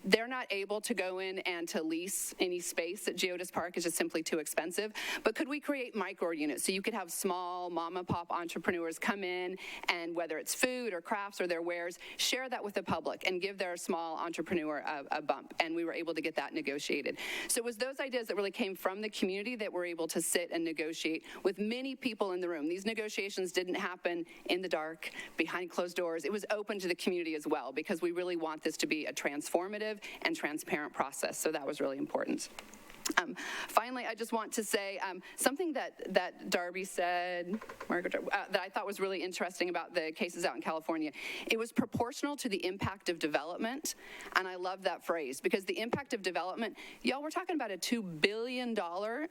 They're not able to go in and to lease any space at Geodis Park. It's just simply too expensive. But could we create micro units so you could have small mom and pop entrepreneurs come in and whether it's food or crafts or their wares, share that with the public and give their small entrepreneur a bump. And we were able to get that negotiated. So it was those ideas that really came from the community that we're able to sit and negotiate with many people in the room. These negotiations didn't happen in the dark, behind closed doors. It was open to the community as well because we really want this to be a transformative and transparent process. So that was really important. Finally, I just want to say something that Darby said, that I thought was really interesting about the cases out in California. It was proportional to the impact of development, and I love that phrase because the impact of development, y'all, we're talking about a $2 billion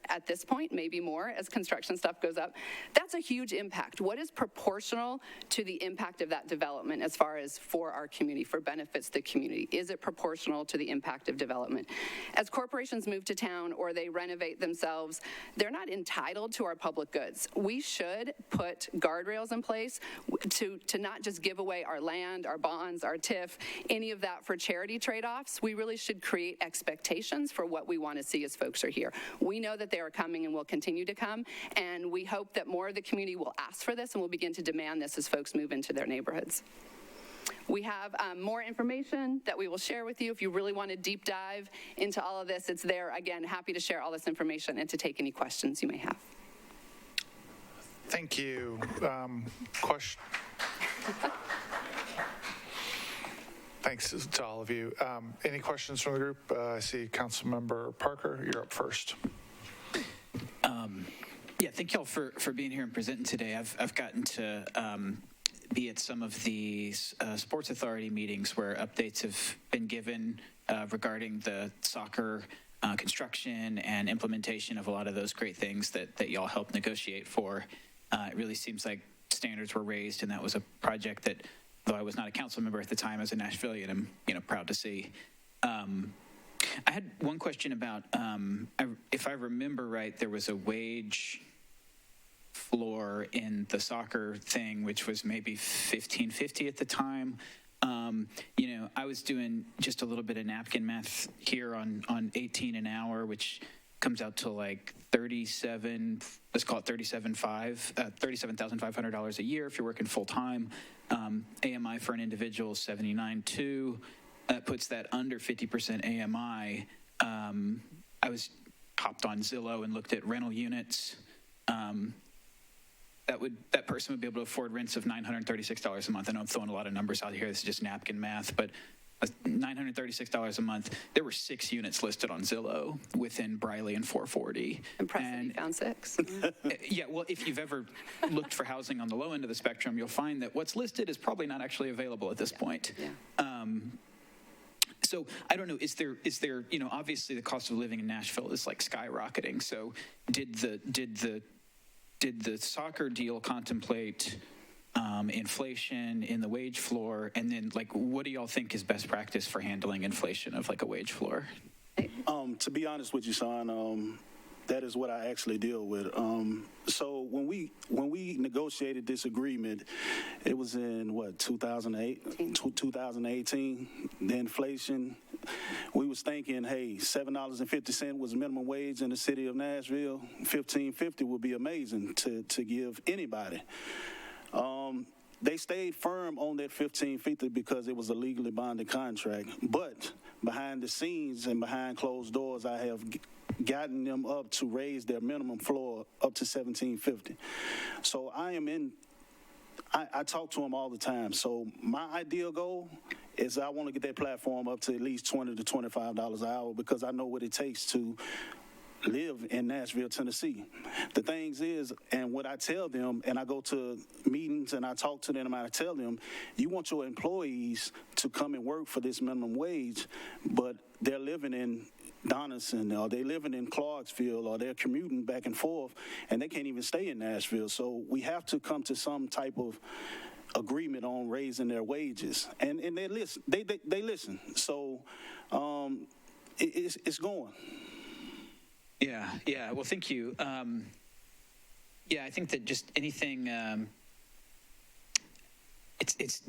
at this point, maybe more as construction stuff goes up. That's a huge impact. What is proportional to the impact of that development as far as for our community, for benefits to the community? Is it proportional to the impact of development? As corporations move to town, or they renovate themselves, they're not entitled to our public goods. We should put guardrails in place to not just give away our land, our bonds, our TIF, any of that for charity trade-offs. We really should create expectations for what we want to see as folks are here. We know that they are coming and will continue to come, and we hope that more of the community will ask for this and will begin to demand this as folks move into their neighborhoods. We have more information that we will share with you. If you really want to deep dive into all of this, it's there. Again, happy to share all this information and to take any questions you may have. Thank you. Question? Thanks to all of you. Any questions from the group? I see Councilmember Parker. You're up first. Yeah, thank y'all for being here and presenting today. I've gotten to be at some of the Sports Authority meetings where updates have been given regarding the soccer construction and implementation of a lot of those great things that y'all helped negotiate for. It really seems like standards were raised, and that was a project that, though I was not a council member at the time, as a Nashvilleian, I'm proud to see. I had one question about, if I remember right, there was a wage floor in the soccer thing, which was maybe $15.50 at the time. I was doing just a little bit of napkin math here on 18 an hour, which comes out to like $37,500 a year if you're working full time. AMI for an individual is $79,200. That puts that under 50% AMI. I was hopped on Zillow and looked at rental units. That person would be able to afford rents of $936 a month. I know I'm throwing a lot of numbers out here. This is just napkin math, but $936 a month. There were 6 units listed on Zillow within Briley and 440. Impressive, you found 6. Yeah, well, if you've ever looked for housing on the low end of the spectrum, you'll find that what's listed is probably not actually available at this point. Yeah. So I don't know, is there, obviously the cost of living in Nashville is like skyrocketing. So did the soccer deal contemplate inflation in the wage floor? And then, what do y'all think is best practice for handling inflation of a wage floor? To be honest with you, son, that is what I actually deal with. So when we negotiated this agreement, it was in 2018. The inflation, we was thinking, hey, $7.50 was minimum wage in the city of Nashville. $15.50 would be amazing to give anybody. they stayed firm on that $1,550 because it was a legally bonded contract. But behind the scenes and behind closed doors, I have gotten them up to raise their minimum floor up to $1,750. So I talk to them all the time. So my ideal goal is I want to get that platform up to at least $20 to $25 an hour because I know what it takes to live in Nashville, Tennessee. The things is, and what I tell them, and I go to meetings and I talk to them and I tell them, you want your employees to come and work for this minimum wage, but they're living in Donaldson, or they're living in Clarksville, or they're commuting back and forth, and they can't even stay in Nashville. So we have to come to some type of agreement on raising their wages, and they listen. They listen. So it's going. Yeah. Well, thank you. I think that just anything. It's.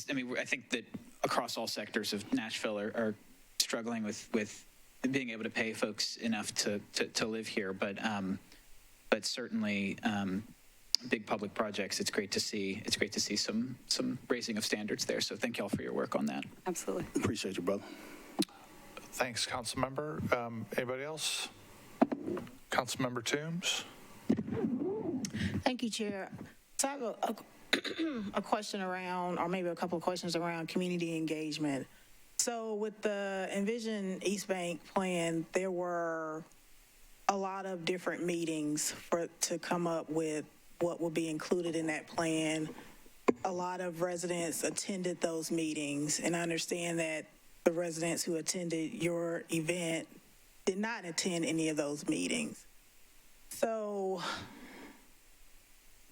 I mean, I think that across all sectors of Nashville are struggling with being able to pay folks enough to live here, but certainly big public projects. It's great to see some raising of standards there. So thank y'all for your work on that. Absolutely. Appreciate you, brother. Thanks, Councilmember. Anybody else? Councilmember Toombs. Thank you, Chair. So I have a question around, or maybe a couple of questions around community engagement. So with the Envision East Bank plan, there were a lot of different meetings to come up with what will be included in that plan. A lot of residents attended those meetings, and I understand that the residents who attended your event did not attend any of those meetings. So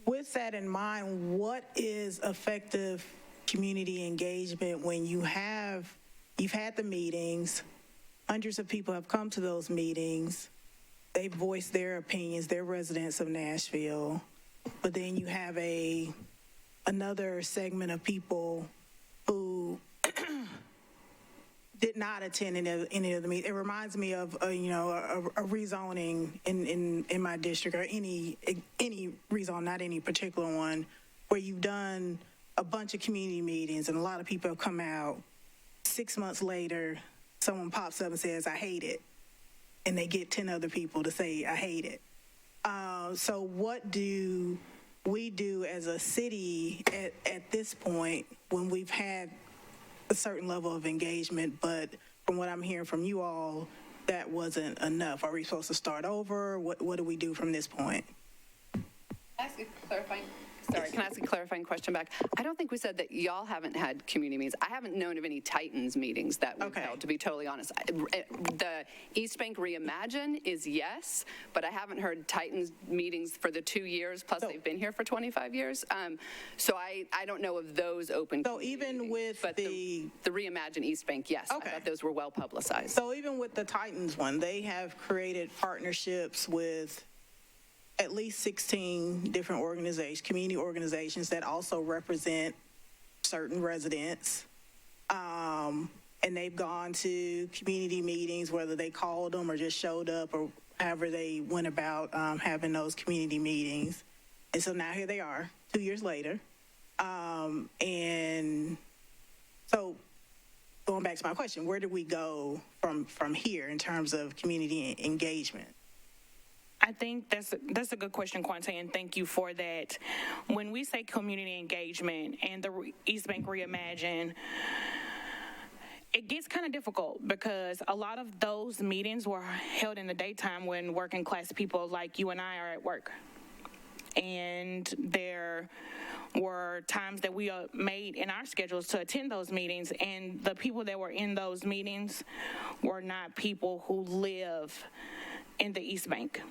with that in mind, what is effective community engagement when you've had the meetings, hundreds of people have come to those meetings, they've voiced their opinions, they're residents of Nashville, but then you have another segment of people who did not attend any of the meetings. It reminds me of a rezoning in my district, or any rezone, not any particular one, where you've done a bunch of community meetings and a lot of people have come out. 6 months later, someone pops up and says, I hate it. And they get 10 other people to say, I hate it. So what do we do as a city at this point when we've had a certain level of engagement, but from what I'm hearing from you all, that wasn't enough? Are we supposed to start over? What do we do from this point? Can I ask a clarifying question back? I don't think we said that y'all haven't had community meetings. I haven't known of any Titans meetings that we've held, to be totally honest. The East Bank Reimagine is yes, but I haven't heard Titans meetings for the 2 years, plus they've been here for 25 years. So I don't know of those open. So even with the Reimagine East Bank, yes, I thought those were well publicized. So even with the Titans one, they have created partnerships with at least 16 different organizations, community organizations that also represent certain residents. And they've gone to community meetings, whether they called them or just showed up, or however they went about having those community meetings. And so now here they are, 2 years later. And so going back to my question, where do we go from here in terms of community engagement? I think that's a good question, Quante, and thank you for that. When we say community engagement and the East Bank Reimagine, it gets kind of difficult because a lot of those meetings were held in the daytime when working class people like you and I are at work. And there were times that we made in our schedules to attend those meetings, and the people that were in those meetings were not people who live in the East Bank.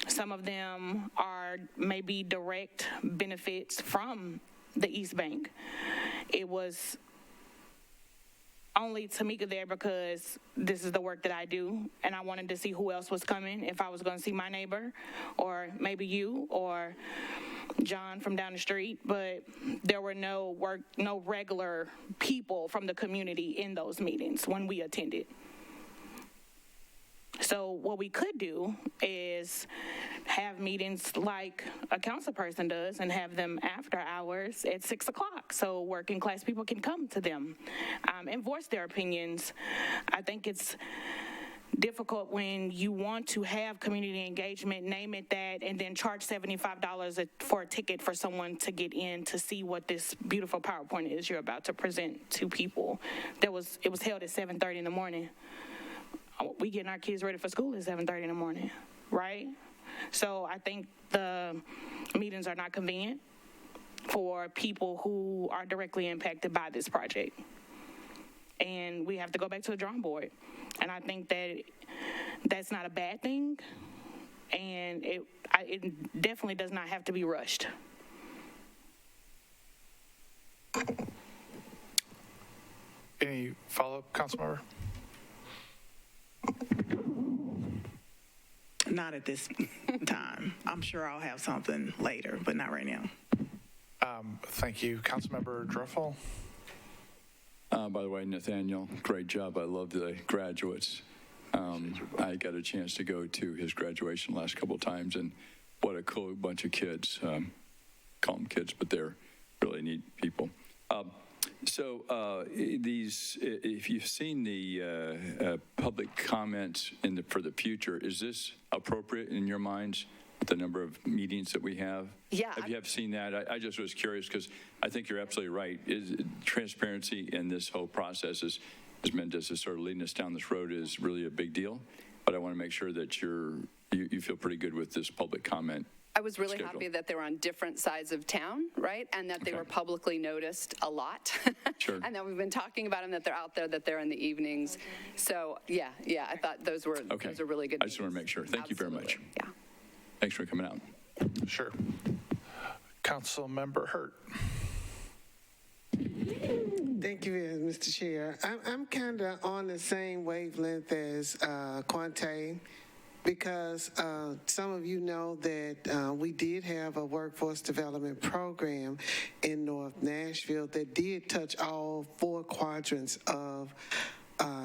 Some of them are maybe direct benefits from the East Bank. It was only Tamika there because this is the work that I do, and I wanted to see who else was coming, if I was going to see my neighbor, or maybe you, or John from down the street, but there were no regular people from the community in those meetings when we attended. So what we could do is have meetings like a council person does and have them after hours at 6 o'clock so working class people can come to them and voice their opinions. I think it's difficult when you want to have community engagement, name it that, and then charge $75 for a ticket for someone to get in to see what this beautiful PowerPoint is you're about to present to people. It was held at 7:30 in the morning. We getting our kids ready for school at 7:30 in the morning, right? So I think the meetings are not convenient for people who are directly impacted by this project. And we have to go back to the drawing board. And I think that that's not a bad thing. And it definitely does not have to be rushed. Any follow-up, Councilmember? Not at this time. I'm sure I'll have something later, but not right now. Thank you. Councilmember Druffel? By the way, Nathaniel, great job. I love the graduates. I got a chance to go to his graduation last couple of times, and what a cool bunch of kids. Call them kids, but they're really neat people. If you've seen the public comments for the future, is this appropriate in your minds? The number of meetings that we have? Yeah. Have you seen that? I just was curious because I think you're absolutely right. Transparency in this whole process, as Mendez is sort of leading us down this road, is really a big deal. But I want to make sure that you feel pretty good with this public comment. I was really happy that they were on different sides of town, right? And that they were publicly noticed a lot. Sure. And that we've been talking about them, that they're out there, that they're in the evenings. So, yeah, I thought those were really good. I just want to make sure. Thank you very much. Yeah. Thanks for coming out. Sure. Councilmember Hurt. Thank you, Mr. Chair. I'm kind of on the same wavelength as Quante, because some of you know that we did have a workforce development program in North Nashville that did touch all 4 quadrants of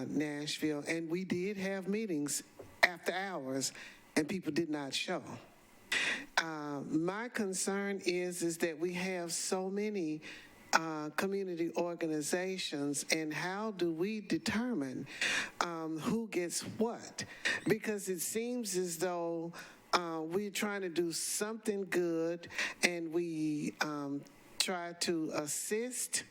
Nashville, and we did have meetings after hours, and people did not show. My concern is that we have so many community organizations, and how do we determine who gets what? Because it seems as though we're trying to do something good, and we try to assist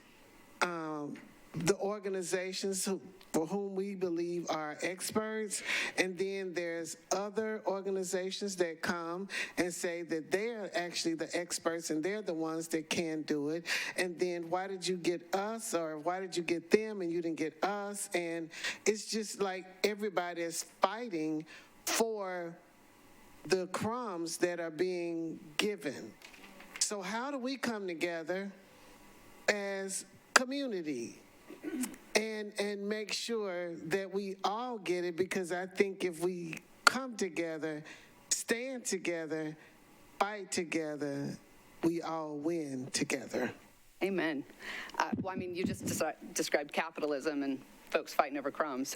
the organizations for whom we believe are experts, and then there's other organizations that come and say that they're actually the experts and they're the ones that can do it, and then why did you get us, or why did you get them and you didn't get us? And it's just like everybody is fighting for the crumbs that are being given. So how do we come together as community and make sure that we all get it? Because I think if we come together, stand together, fight together, we all win together. Amen. Well, I mean, you just described capitalism and folks fighting over crumbs,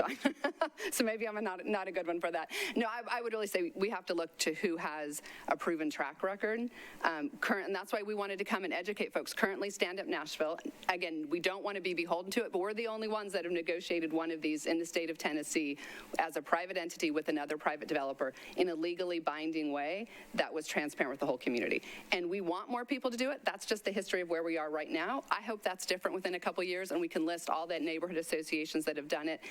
so maybe I'm not a good one for that. No, I would really say we have to look to who has a proven track record. And that's why we wanted to come and educate folks. Currently, Stand Up Nashville, again, we don't want to be beholden to it, but we're the only ones that have negotiated one of these in the state of Tennessee as a private entity with another private developer in a legally binding way that was transparent with the whole community. And we want more people to do it. That's just the history of where we are right now. I hope that's different within a couple years, and we can list all the neighborhood associations that have done it,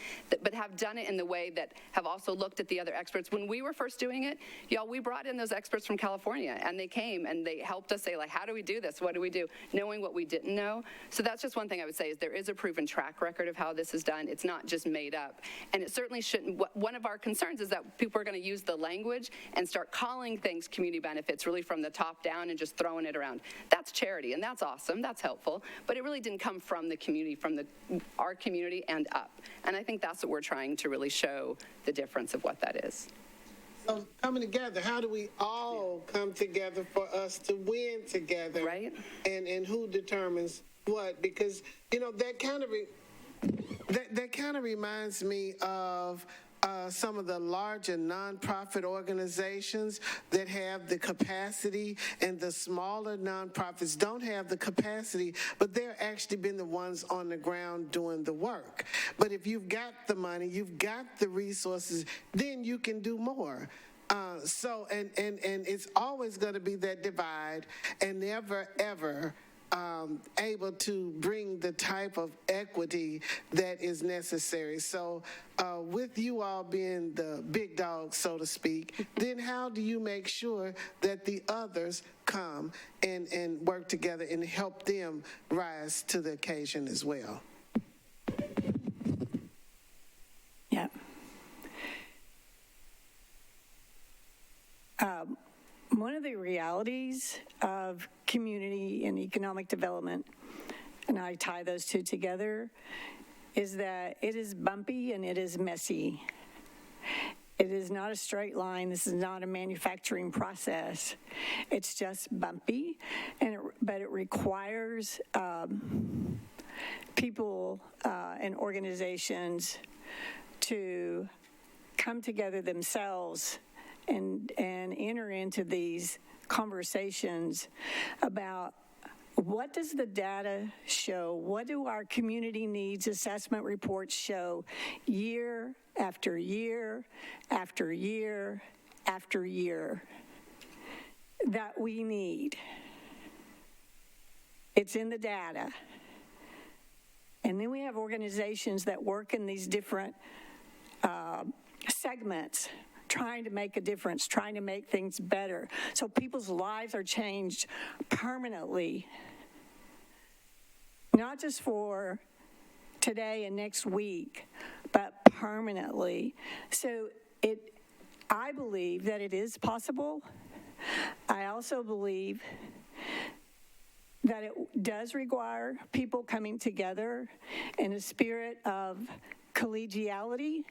but have done it in the way that have also looked at the other experts. When we were first doing it, y'all, we brought in those experts from California, and they came and they helped us say, like, how do we do this? What do we do? Knowing what we didn't know. So that's just one thing I would say, is there is a proven track record of how this is done. It's not just made up. And it certainly shouldn't. One of our concerns is that people are going to use the language and start calling things community benefits really from the top down and just throwing it around. That's charity, and that's awesome. That's helpful. But it really didn't come from the community, from our community and up. And I think that's what we're trying to really show the difference of what that is. So coming together, how do we all come together for us to win together? Right. And who determines what? Because, you know, that kind of reminds me of some of the larger nonprofit organizations that have the capacity, and the smaller nonprofits don't have the capacity, but they're actually been the ones on the ground doing the work. But if you've got the money, you've got the resources, then you can do more. And it's always going to be that divide, and never, ever able to bring the type of equity that is necessary. So with you all being the big dog, so to speak, then how do you make sure that the others come and work together and help them rise to the occasion as well? Yeah. One of the realities of community and economic development, and I tie those two together, is that it is bumpy and it is messy. It is not a straight line. This is not a manufacturing process. It's just bumpy, but it requires people and organizations to come together themselves and enter into these conversations about what does the data show? What do our community needs assessment reports show year after year after year after year that we need? It's in the data. And then we have organizations that work in these different segments, trying to make a difference, trying to make things better. So people's lives are changed permanently, not just for today and next week, but permanently. So I believe that it is possible. I also believe that it does require people coming together in a spirit of collegiality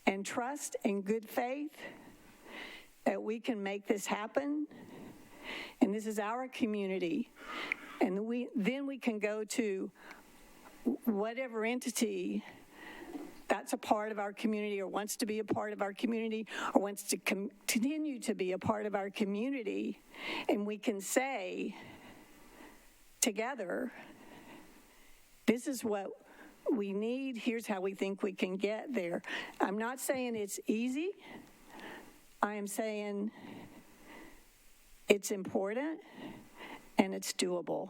and trust and good faith that we can make this happen. And this is our community. And then we can go to whatever entity that's a part of our community or wants to be a part of our community or wants to continue to be a part of our community. And we can say together, this is what we need, here's how we think we can get there. I'm not saying it's easy. I am saying it's important and it's doable.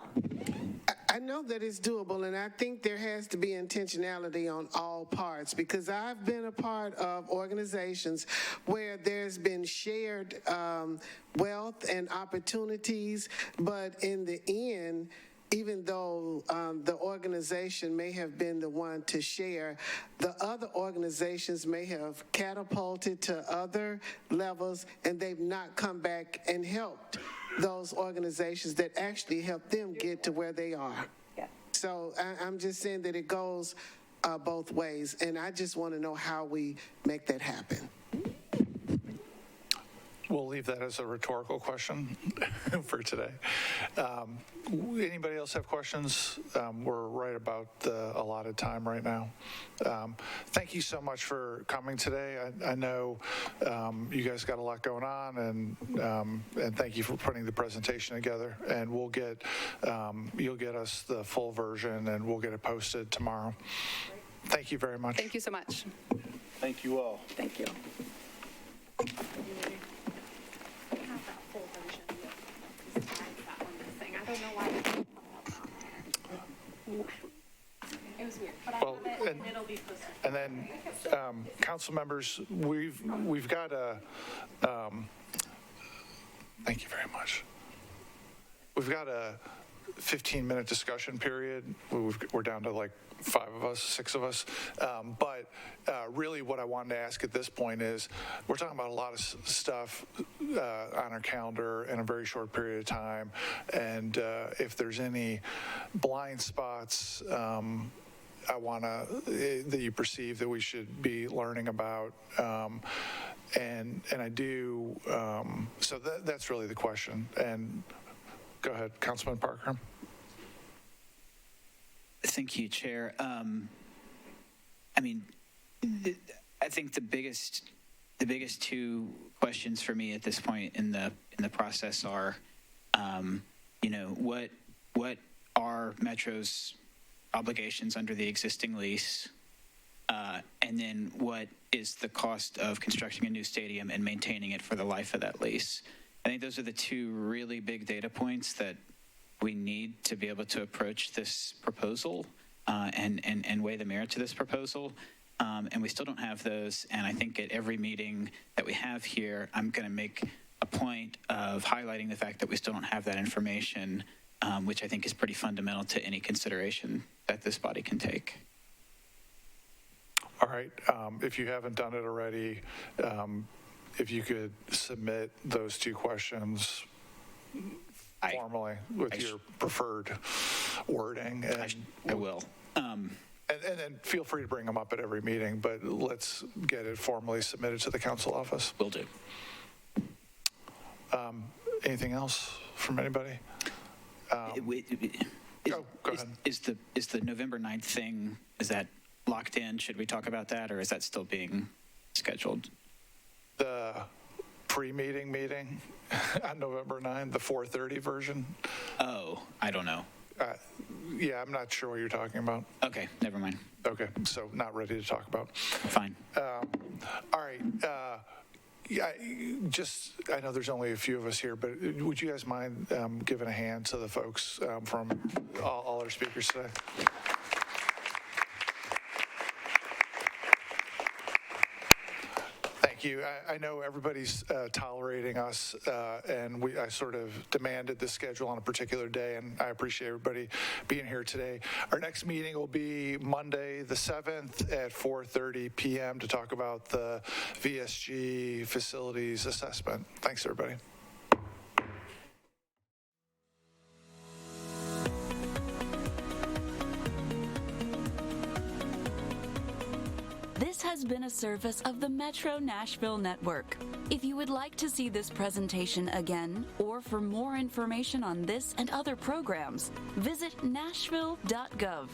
I know that it's doable, and I think there has to be intentionality on all parts, because I've been a part of organizations where there's been shared wealth and opportunities, but in the end, even though the organization may have been the one to share, the other organizations may have catapulted to other levels, and they've not come back and helped those organizations that actually helped them get to where they are. Yeah. So I'm just saying that it goes both ways, and I just want to know how we make that happen. We'll leave that as a rhetorical question for today. Anybody else have questions? We're right about the allotted time right now. Thank you so much for coming today. I know you guys got a lot going on, and thank you for putting the presentation together. And we'll get you'll get us the full version, and we'll get it posted tomorrow. Thank you very much. Thank you so much. Thank you all. Thank you. I don't know why it didn't come out. It was weird, but I have it and it'll be posted. And then, council members, we've got a, thank you very much. We've got a 15-minute discussion period. We're down to like 5 of us, 6 of us. But really what I wanted to ask at this point is, we're talking about a lot of stuff on our calendar in a very short period of time. And if there's any blind spots I want to, that you perceive that we should be learning about, and I do, so that's really the question. And go ahead, Councilman Parker. Thank you, Chair. I mean, think the biggest two questions for me at this point in the process are, what are Metro's obligations under the existing lease, and then what is the cost of constructing a new stadium and maintaining it for the life of that lease. I think those are the two really big data points that we need to be able to approach this proposal and weigh the merit to this proposal. And we still don't have those. And I think at every meeting that we have here, I'm going to make a point of highlighting the fact that we still don't have that information, which I think is pretty fundamental to any consideration that this body can take. All right. If you haven't done it already, if you could submit those two questions formally with your preferred wording. And I will. And then feel free to bring them up at every meeting, but let's get it formally submitted to the council office. Will do. Anything else from anybody? Go ahead. Is the November 9th thing, is that locked in? Should we talk about that, or is that still being scheduled? The pre-meeting meeting on November 9th, the 4:30 version? Oh, I don't know. Yeah, I'm not sure what you're talking about. Okay, never mind. Okay, so not ready to talk about. Fine. All right. I know there's only a few of us here, but would you guys mind giving a hand to the folks from all our speakers today? Thank you. I know everybody's tolerating us, and I sort of demanded this schedule on a particular day, and I appreciate everybody being here today. Our next meeting will be Monday, the 7th at 4:30 p.m. to talk about the VSG facilities assessment. Thanks, everybody. This has been a service of the Metro Nashville Network. If you would like to see this presentation again, or for more information on this and other programs, visit nashville.gov.